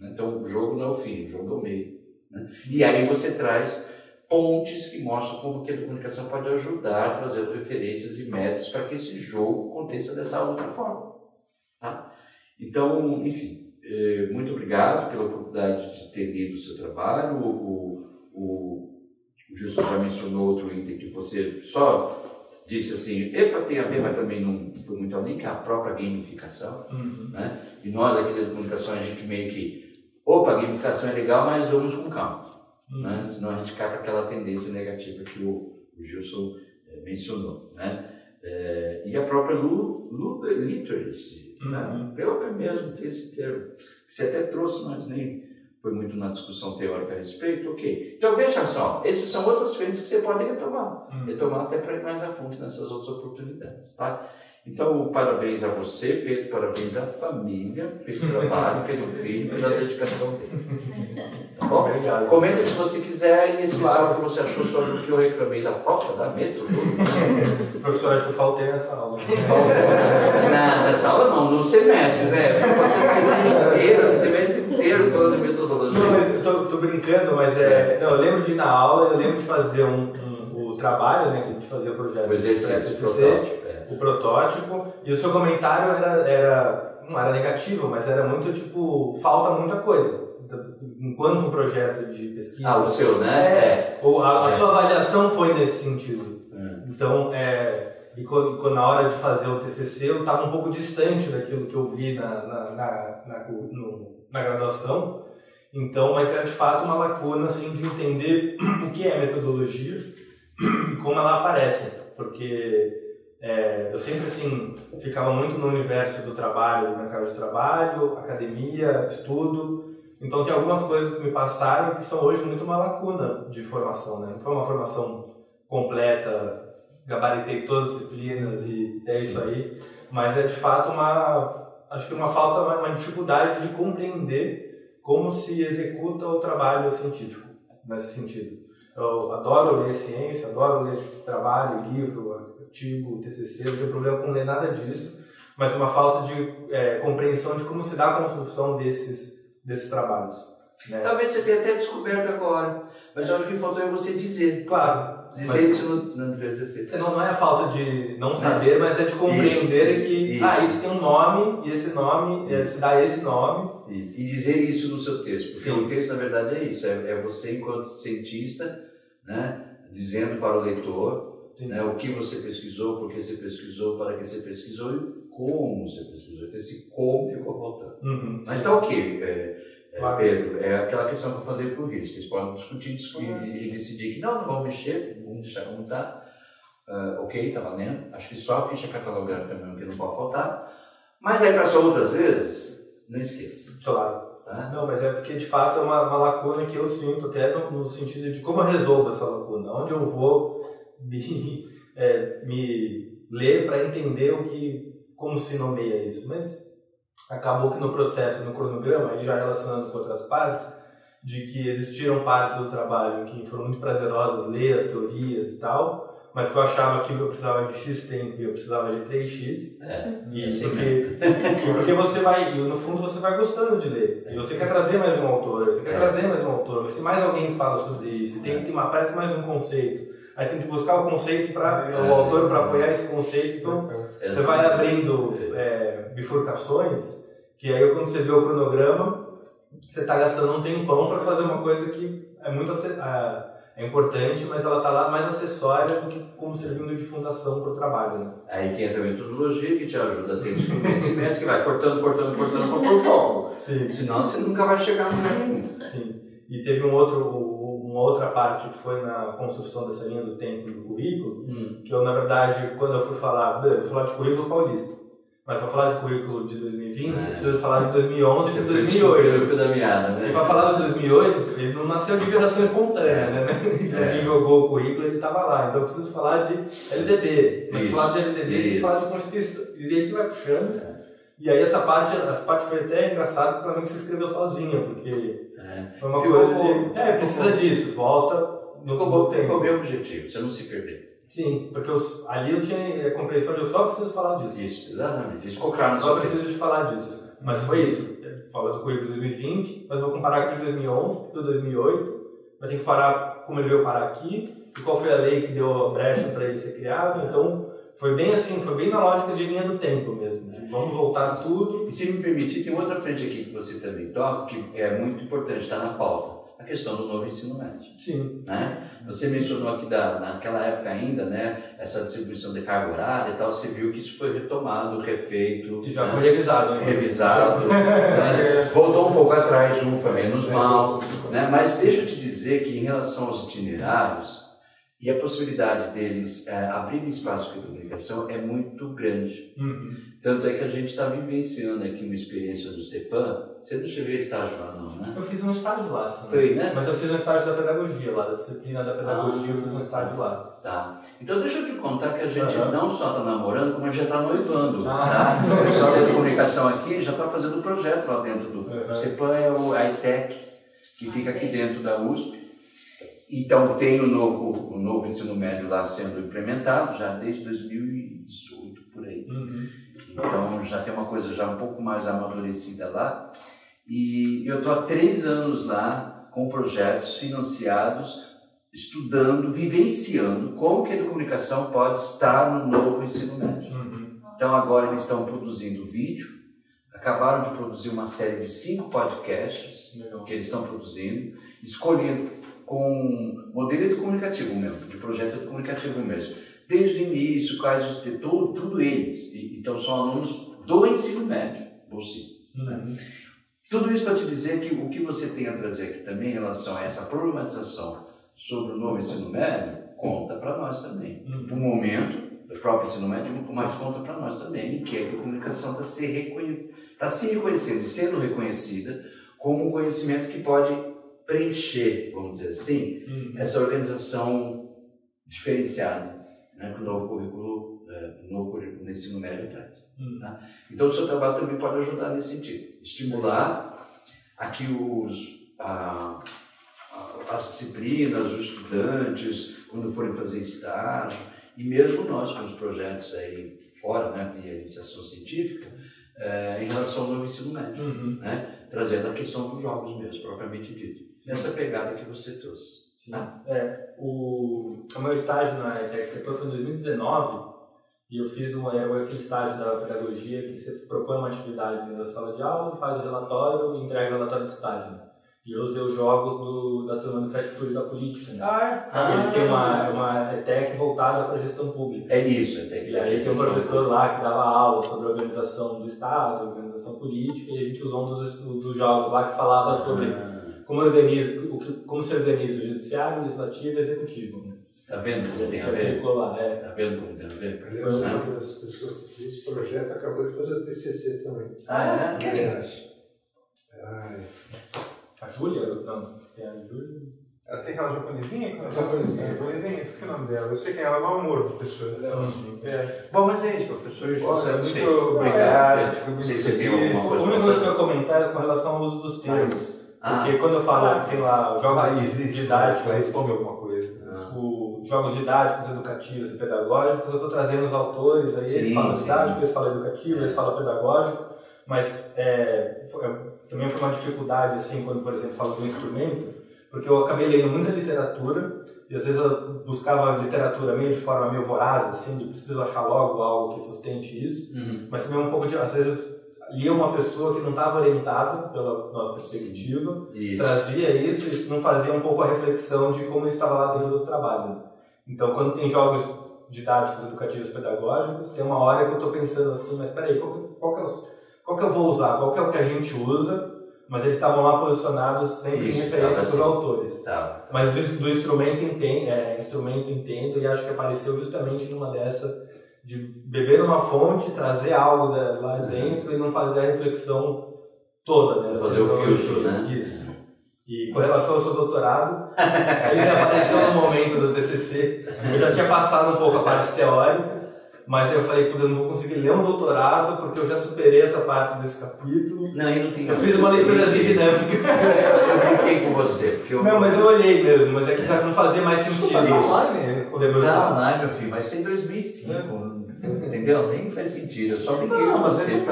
Então, o jogo não é o fim, o jogo é o meio. Né? E aí você traz pontes que mostram como que a comunicação pode ajudar a trazer referências e métodos para que esse jogo aconteça dessa outra forma. Tá? Então, enfim, muito obrigado pela oportunidade de ter lido o seu trabalho. O Gilson já mencionou outro item que você só disse assim, tem a ver, mas também não foi muito além, que é a própria gamificação. Né? E nós aqui da comunicação, a gente meio que, a gamificação é legal, mas vamos com calma. Né? Senão a gente cai para aquela tendência negativa que o Gilson mencionou. Né? E a própria literacy. Né? Eu mesmo tenho esse termo, que você até trouxe, mas nem foi muito na discussão teórica a respeito. Ok. Então veja só, essas são outras frentes que você pode retomar. Retomar até para ir mais a fundo nessas outras oportunidades. Tá? Então, parabéns a você, Pedro, parabéns à família, pelo trabalho, pelo filho, pela dedicação dele. Tá bom? Obrigado. Comenta se você quiser, em especial o que você achou sobre o que eu reclamei da falta da metodologia. Professor, acho que eu faltei nessa aula. Nessa aula não, no semestre, né? Eu passei o semestre inteiro falando de metodologia. Não, mas eu tô brincando, mas não, eu lembro de ir na aula, eu lembro de fazer o trabalho, né, de fazer o projeto. O exercício, o protótipo, e o seu comentário não era negativo, mas era muito tipo, falta muita coisa. Enquanto um projeto de pesquisa. O seu, né? Ou a sua avaliação foi nesse sentido. Então, e quando na hora de fazer o TCC, eu estava um pouco distante daquilo que eu vi na graduação. Então, mas era de fato uma lacuna assim, de entender o que é metodologia e como ela aparece. Porque eu sempre assim, ficava muito no universo do trabalho, do mercado de trabalho, academia, estudo. Então tem algumas coisas que me passaram que são hoje muito uma lacuna de formação, né? Não foi uma formação completa, gabaritei todas as disciplinas e é isso aí, mas é de fato acho que uma falta, uma dificuldade de compreender como se executa o trabalho científico, nesse sentido. Eu adoro ler ciência, adoro ler trabalho, livro, artigo, TCC, não tenho problema com ler nada disso, mas uma falta de compreensão de como se dá a construção desses trabalhos. Né? Talvez você tenha até descoberto agora, mas eu acho que faltou você dizer. Claro. Dizer isso no TCC. Não é a falta de não saber, mas é de compreender que isso tem um nome, e esse nome, se dá esse nome. Isso. E dizer isso no seu texto, porque Sim. o texto na verdade é isso, é você enquanto cientista, né, dizendo para o leitor, né, o que você pesquisou, por que você pesquisou, para que você pesquisou e como você pesquisou. Então esse como ficou faltando. Mas está ok. Claro. Pedro, é aquela questão que eu falei para o Rio. Vocês podem discutir e decidir que não vamos mexer, vamos deixar como está. Ok, está valendo. Acho que só a ficha catalográfica mesmo que não pode faltar. Mas aí, para outras vezes, não esqueça. Claro. Tá? Não, mas é porque de fato é uma lacuna que eu sinto até no sentido de como eu resolvo essa lacuna. Onde eu vou me ler para entender como se nomeia isso. Mas acabou que no processo, no cronograma, aí já relacionando com outras partes, de que existiram partes do trabalho que foram muito prazerosas, ler as teorias e tal, mas que eu achava que eu precisava de X tempo e eu precisava de 3X. Porque você vai, no fundo você vai gostando de ler. E você quer trazer mais um autor, você quer trazer mais um autor, mas se mais alguém fala sobre isso, aparece mais um conceito. Aí tem que buscar o conceito o autor para apoiar esse conceito. Então, você vai abrindo bifurcações, que aí quando você vê o cronograma, você está gastando um tempão para fazer uma coisa que é muito importante, mas ela está lá mais acessória do que como servindo de fundação para o trabalho. Né? Aí que entra a metodologia que te ajuda a ter esse conhecimento que vai cortando para pôr foco. Sim. Senão você nunca vai chegar no lugar nenhum. Sim. E teve uma outra parte que foi na construção dessa linha do tempo do currículo, que eu, na verdade, quando eu fui falar, eu vou falar de currículo paulista, mas para falar de currículo de 2020, eu preciso falar de 2011 e de 2008. Foi da meada, né? E para falar de 2008, ele não nasceu de geração espontânea, né? Quem jogou o currículo, ele estava lá. Então eu preciso falar de LDB. Mas falar de LDB e falar de Constituição. E aí você vai puxando. E aí essa parte foi até engraçada, para mim que você escreveu sozinha, porque foi uma coisa de... precisa disso, volta no bom tempo. Ficou bem objetivo, você não se perder. Sim, porque ali eu tinha a compreensão de eu só preciso falar disso. Isso, exatamente. Isso ficou claro. Só preciso de falar disso. Mas foi isso. Fala do currículo de 2020, mas vou comparar com o de 2011, do 2008. Mas tem que falar como ele veio parar aqui e qual foi a lei que deu a brecha para ele ser criado. Então, foi bem assim, foi bem na lógica de linha do tempo mesmo. Vamos voltar tudo. E se me permitir, tem outra frente aqui que você também toca, que é muito importante, está na pauta. A questão do novo ensino médio. Sim. Né? Você mencionou aqui naquela época ainda, né, essa distribuição de carga horária e tal, você viu que isso foi retomado, refeito. E já foi revisado. Né? Revisado. Né? Voltou um pouco atrás, foi menos mal. Né? Mas deixa eu te dizer que em relação aos itinerários, e a possibilidade deles abrirem espaço para a comunicação é muito grande. Tanto é que a gente está vivenciando aqui uma experiência do CEPAM. Você não chegou a estágio lá não, né? Eu fiz um estágio lá, sim. Foi, né? Mas eu fiz um estágio da pedagogia lá, da disciplina da pedagogia, eu fiz um estágio lá. Tá. Então deixa eu te contar que a gente não só está namorando, como a gente já está noivando. Tá? O pessoal da comunicação aqui já está fazendo um projeto lá dentro do CEPAM, é o ITEC, que fica aqui dentro da USP. Então tem o novo ensino médio lá sendo implementado já desde 2018 por aí. Então já tem uma coisa já um pouco mais amadurecida lá. E eu estou há 3 anos lá com projetos financiados, estudando, vivenciando como que a educomunicação pode estar no novo ensino médio. Então agora eles estão produzindo vídeo, acabaram de produzir uma série de 5 podcasts que eles estão produzindo, escolhendo com modelo educomunicativo mesmo, de projeto educomunicativo mesmo. Desde o início, quase tudo eles. Então são alunos do ensino médio, bolsistas. Tudo isso para te dizer que o que você tem a trazer aqui também em relação a essa problematização sobre o novo ensino médio, conta para nós também. No momento do próprio ensino médio, mas conta para nós também, que a educomunicação está se reconhecendo e sendo reconhecida como um conhecimento que pode preencher, vamos dizer assim, essa organização diferenciada, né, que o novo currículo do ensino médio traz. Tá? Então o seu trabalho também pode ajudar nesse sentido, estimular a que as disciplinas, os estudantes, quando forem fazer estágio, e mesmo nós com os projetos aí fora, né, via iniciação científica, em relação ao novo ensino médio, né, trazendo a questão dos jogos mesmo, propriamente dito. Nessa pegada que você trouxe. Tá? O meu estágio na ETEC foi em 2019 e eu fiz aquele estágio da pedagogia que você propõe uma atividade dentro da sala de aula, faz o relatório e entrega o relatório de estágio. Né? E eu usei os jogos da turma do Fast Food da política. Né? Eles têm uma ETEC voltada para a gestão pública. É isso, ETEC. E aí tem um professor lá que dava aula sobre a organização do Estado, organização política, e a gente usou um dos jogos lá que falava sobre como se organiza o judiciário, o legislativo e o executivo. Né? Tá vendo como tem a ver? Tá vendo como tem a ver? Aliás, uma das pessoas desse projeto acabou de fazer o TCC também. A Júlia? Não, tem a Júlia. Ela tem aquela japonesinha? Japonesinha, esqueci o nome dela. Eu sei que ela é mau humor do pessoal. Bom, mas é isso, professor. Muito obrigado. Fico muito feliz. A única coisa que eu ia comentar é com relação ao uso dos termos. Porque quando eu falo, tem lá jogos didáticos. Responde alguma coisa. Jogos didáticos, educativos e pedagógicos, eu estou trazendo os autores, aí eles falam didático, eles falam educativo, eles falam pedagógico, mas também foi uma dificuldade, assim, quando, por exemplo, falo do instrumento, porque eu acabei lendo muita literatura, e às vezes eu buscava literatura meio de forma meio voraz, assim, de preciso achar logo algo que sustente isso, mas também um pouco de, às vezes, lia uma pessoa que não estava orientada pela nossa perspectiva, trazia isso e não fazia um pouco a reflexão de como isso estava lá dentro do trabalho. Então, quando tem jogos didáticos, educativos, pedagógicos, tem uma hora que eu estou pensando assim, mas peraí, qual que eu vou usar? Qual que é o que a gente usa mas eles estavam lá posicionados sempre em referência aos autores. Mas do instrumento entendo, e acho que apareceu justamente numa dessa, de beber numa fonte, trazer algo lá dentro e não fazer a reflexão toda, né? Fazer o filtro, né? Isso. E com relação ao seu doutorado, aí ele apareceu no momento do TCC, eu já tinha passado um pouco a parte teórica, mas eu falei, eu não vou conseguir ler um doutorado porque eu já superei essa parte desse capítulo. Não, eu não tenho. Eu fiz uma leiturazinha dinâmica. Eu brinquei com você. Porque Não, mas eu olhei mesmo, mas é que já não fazia mais sentido. Tá online, tá online, meu filho, mas tem 2005. Entendeu? Nem faz sentido, eu só brinquei com você.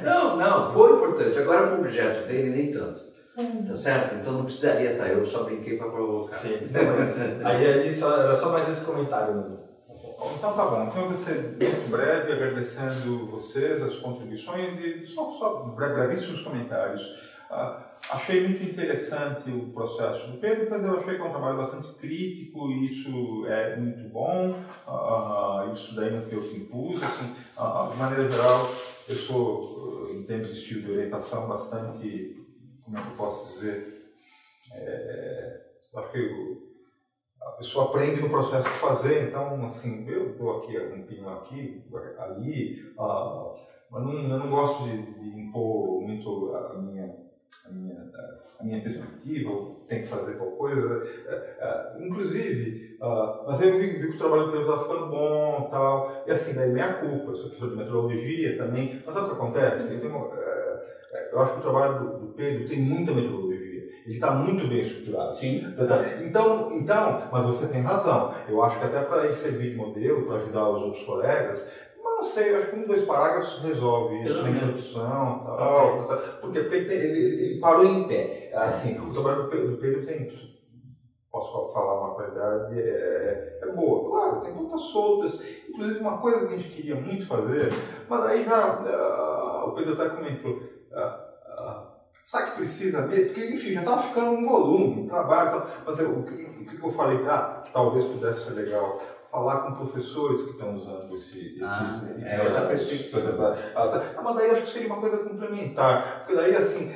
Não, foi importante. Agora o objeto dele, nem tanto. Tá certo? Então não precisaria estar, eu só brinquei para provocar. Sim, mas aí era só mais esse comentário mesmo. Então tá bom, então eu vou ser muito breve, agradecendo vocês, as contribuições e só brevíssimos comentários. Achei muito interessante o processo do Pedro, mas eu achei que é um trabalho bastante crítico e isso é muito bom. Isso daí não foi eu que impus. Assim, de maneira geral, eu sou, em termos de estilo de orientação, bastante, como é que eu posso dizer, acho que a pessoa aprende no processo de fazer, então, assim, eu dou aqui um pinho aqui, ali, mas eu não gosto de impor muito a minha perspectiva, tem que fazer qualquer coisa, inclusive, mas aí eu vi que o trabalho do Pedro estava ficando bom e tal, e assim, daí minha culpa, eu sou professor de metodologia também, mas sabe o que acontece? Eu acho que o trabalho do Pedro tem muita metodologia. Ele está muito bem estruturado. Sim. Então, mas você tem razão. Eu acho que até para ele servir de modelo, para ajudar os outros colegas, mas não sei, eu acho que 2 parágrafos resolve isso, na introdução, tal, porque ele parou em pé. Assim, o trabalho do Pedro tem, posso falar uma qualidade, é boa. Claro, tem pontas soltas, inclusive uma coisa que a gente queria muito fazer, mas aí já, o Pedro até comentou, sabe que precisa ver? Porque, enfim, já estava ficando um volume, um trabalho. Mas o que eu falei, que talvez pudesse ser legal, falar com professores que estão usando esses outra perspectiva. Mas daí eu acho que seria uma coisa complementar. Porque daí, assim,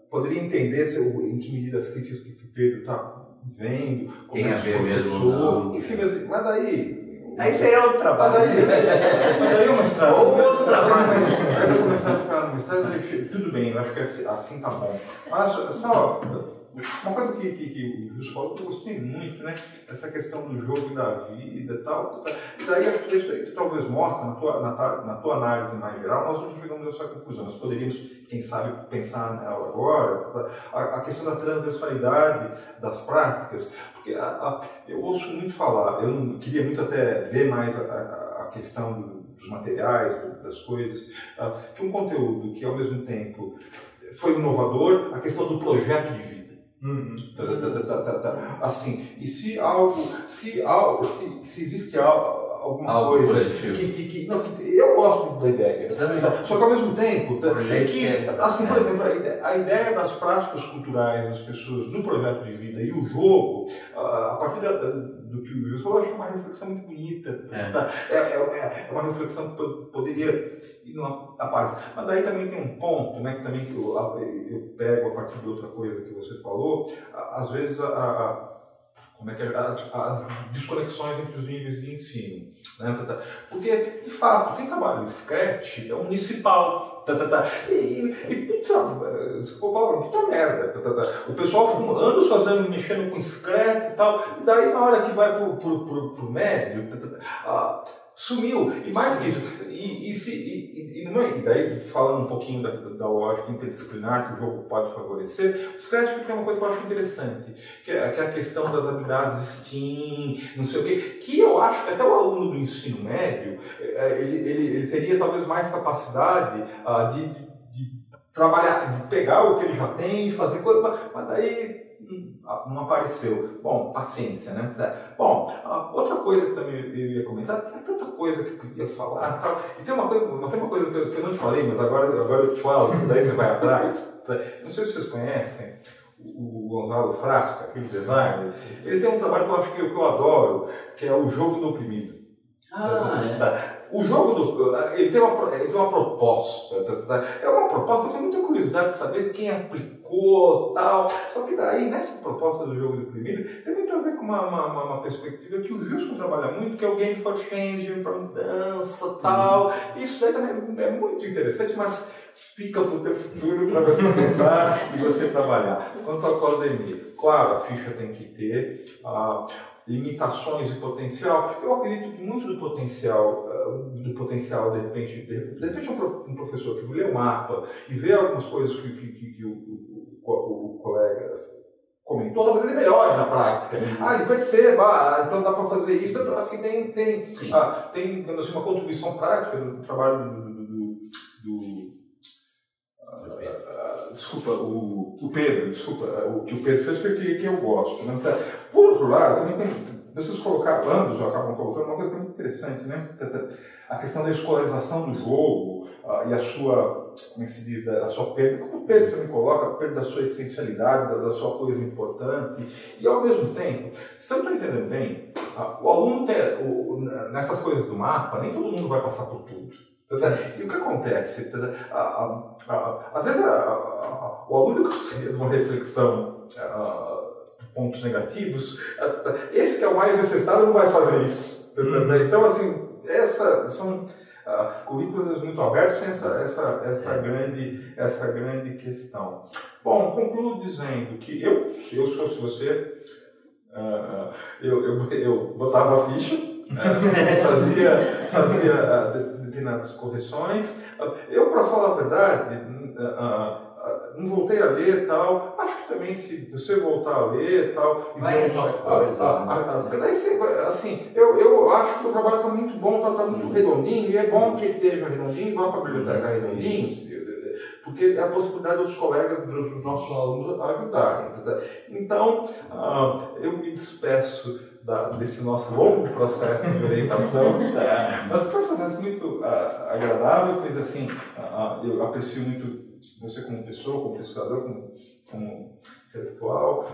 poderia entender em que medida as críticas que o Pedro está vendo, como tem a ver mesmo, não. Enfim, mas daí... Aí seria outro trabalho. Mas daí o mestrado. Outro trabalho. Aí eu começar a ficar no mestrado, tudo bem, eu acho que assim tá bom. Mas só uma coisa que o Justo falou que eu gostei muito, né? Essa questão do jogo e da vida e tal. E daí acho que isso aí que talvez mostra na tua análise mais geral, nós não chegamos a essa conclusão. Nós poderíamos, quem sabe, pensar nela agora, a questão da transversalidade das práticas. Porque eu ouço muito falar, eu queria muito até ver mais a questão dos materiais, das coisas, que um conteúdo que ao mesmo tempo foi inovador, a questão do projeto de vida. Assim, e se existe alguma coisa que eu gosto da ideia. Eu também. Só que ao mesmo tempo, assim, por exemplo, a ideia das práticas culturais das pessoas no projeto de vida e o jogo, a partir do que o Wilson falou, eu acho que é uma reflexão muito bonita. É uma reflexão que poderia ir numa parte. Mas daí também tem um ponto, né, que também eu pego a partir de outra coisa que você falou, às vezes as desconexões entre os níveis de ensino. Né? Porque, de fato, quem trabalha no Scratch é um municipal. Puta merda. O pessoal ficou anos mexendo com Scratch e tal, e daí na hora que vai pro médio, sumiu. E mais que isso, e daí falando um pouquinho da lógica interdisciplinar que o jogo pode favorecer, o Scratch é uma coisa que eu acho interessante, que é a questão das habilidades STEAM, não sei o quê, que eu acho que até o aluno do ensino médio, ele teria talvez mais capacidade de trabalhar, de pegar o que ele já tem e fazer coisa, mas daí não apareceu. Bom, paciência, né? Bom, outra coisa que também eu ia comentar, tem tanta coisa que podia falar tal. E tem uma coisa que eu não te falei, mas agora eu te falo, daí você vai atrás. Não sei se vocês conhecem o Gonzalo Frasca, aquele designer. Ele tem um trabalho que eu acho que eu adoro, que é o jogo do oprimido. o jogo ele tem uma proposta. É uma proposta, eu tenho muita curiosidade de saber quem aplicou tal. Só que daí, nessa proposta do jogo do primeiro, tem muito a ver com uma perspectiva que o Gilson trabalha muito, que é o Game for Change, para mudança tal. Isso daí também é muito interessante, mas fica para o teu futuro para você pensar e você trabalhar. Quanto ao Codemir, claro, a ficha tem que ter limitações de potencial. Eu acredito que muito do potencial de repente um professor que lê o mapa e vê algumas coisas que o colega comentou, mas ele melhora na prática. Ele perceba, então dá para fazer isso. Então, assim, tem uma contribuição prática do trabalho o Pedro, o que o Pedro fez, que eu gosto. Né? Por outro lado, também vocês ambos acabam colocando uma coisa muito interessante, né? A questão da escolarização do jogo e a sua, como é que se diz, a sua perda, como o Pedro também coloca, a perda da sua essencialidade, da sua coisa importante. E ao mesmo tempo, se eu estou entendendo bem, o aluno nessas coisas do mapa, nem todo mundo vai passar por tudo. E o que acontece? Às vezes o aluno que precisa de uma reflexão de pontos negativos, esse que é o mais necessário não vai fazer isso. Então, assim, são currículos muito abertos, tem essa grande questão. Bom, concluo dizendo que eu se fosse você, eu botava a ficha, fazia determinadas correções. Eu, para falar a verdade, não voltei a ler tal. Acho que também, se você voltar a ler tal, assim, eu acho que o trabalho está muito bom, está muito redondinho, e é bom que ele esteja redondinho, vá para a biblioteca redondinho, porque é a possibilidade dos colegas, dos nossos alunos ajudarem. Então, eu me despeço desse nosso longo processo de orientação, mas foi um processo muito agradável, pois assim, eu aprecio muito você como pessoa, como pesquisador, como intelectual,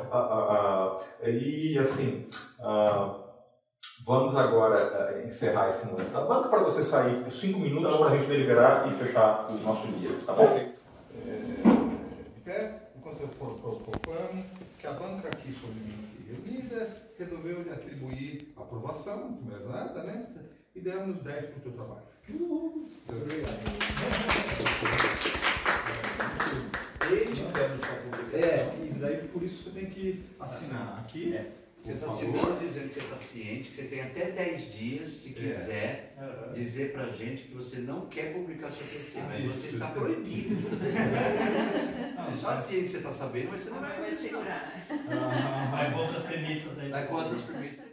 e assim, vamos agora encerrar esse momento da banca para você sair por 5 minutos para a gente deliberar e fechar o nosso dia, tá bom? Enquanto eu proclamo que a banca aqui reunida resolveu lhe atribuir aprovação, não mais nada, né? E demos 10 para o teu trabalho. Obrigado. E daí por isso você tem que assinar aqui. Você está assinando dizendo que você está ciente, que você tem até 10 dias, se quiser, dizer para a gente que você não quer publicar seu TCC, mas você está proibido de fazer isso. Você está ciente que você está sabendo, mas você não vai fazer isso. Vai com outras premissas aí. Vai com outras premissas.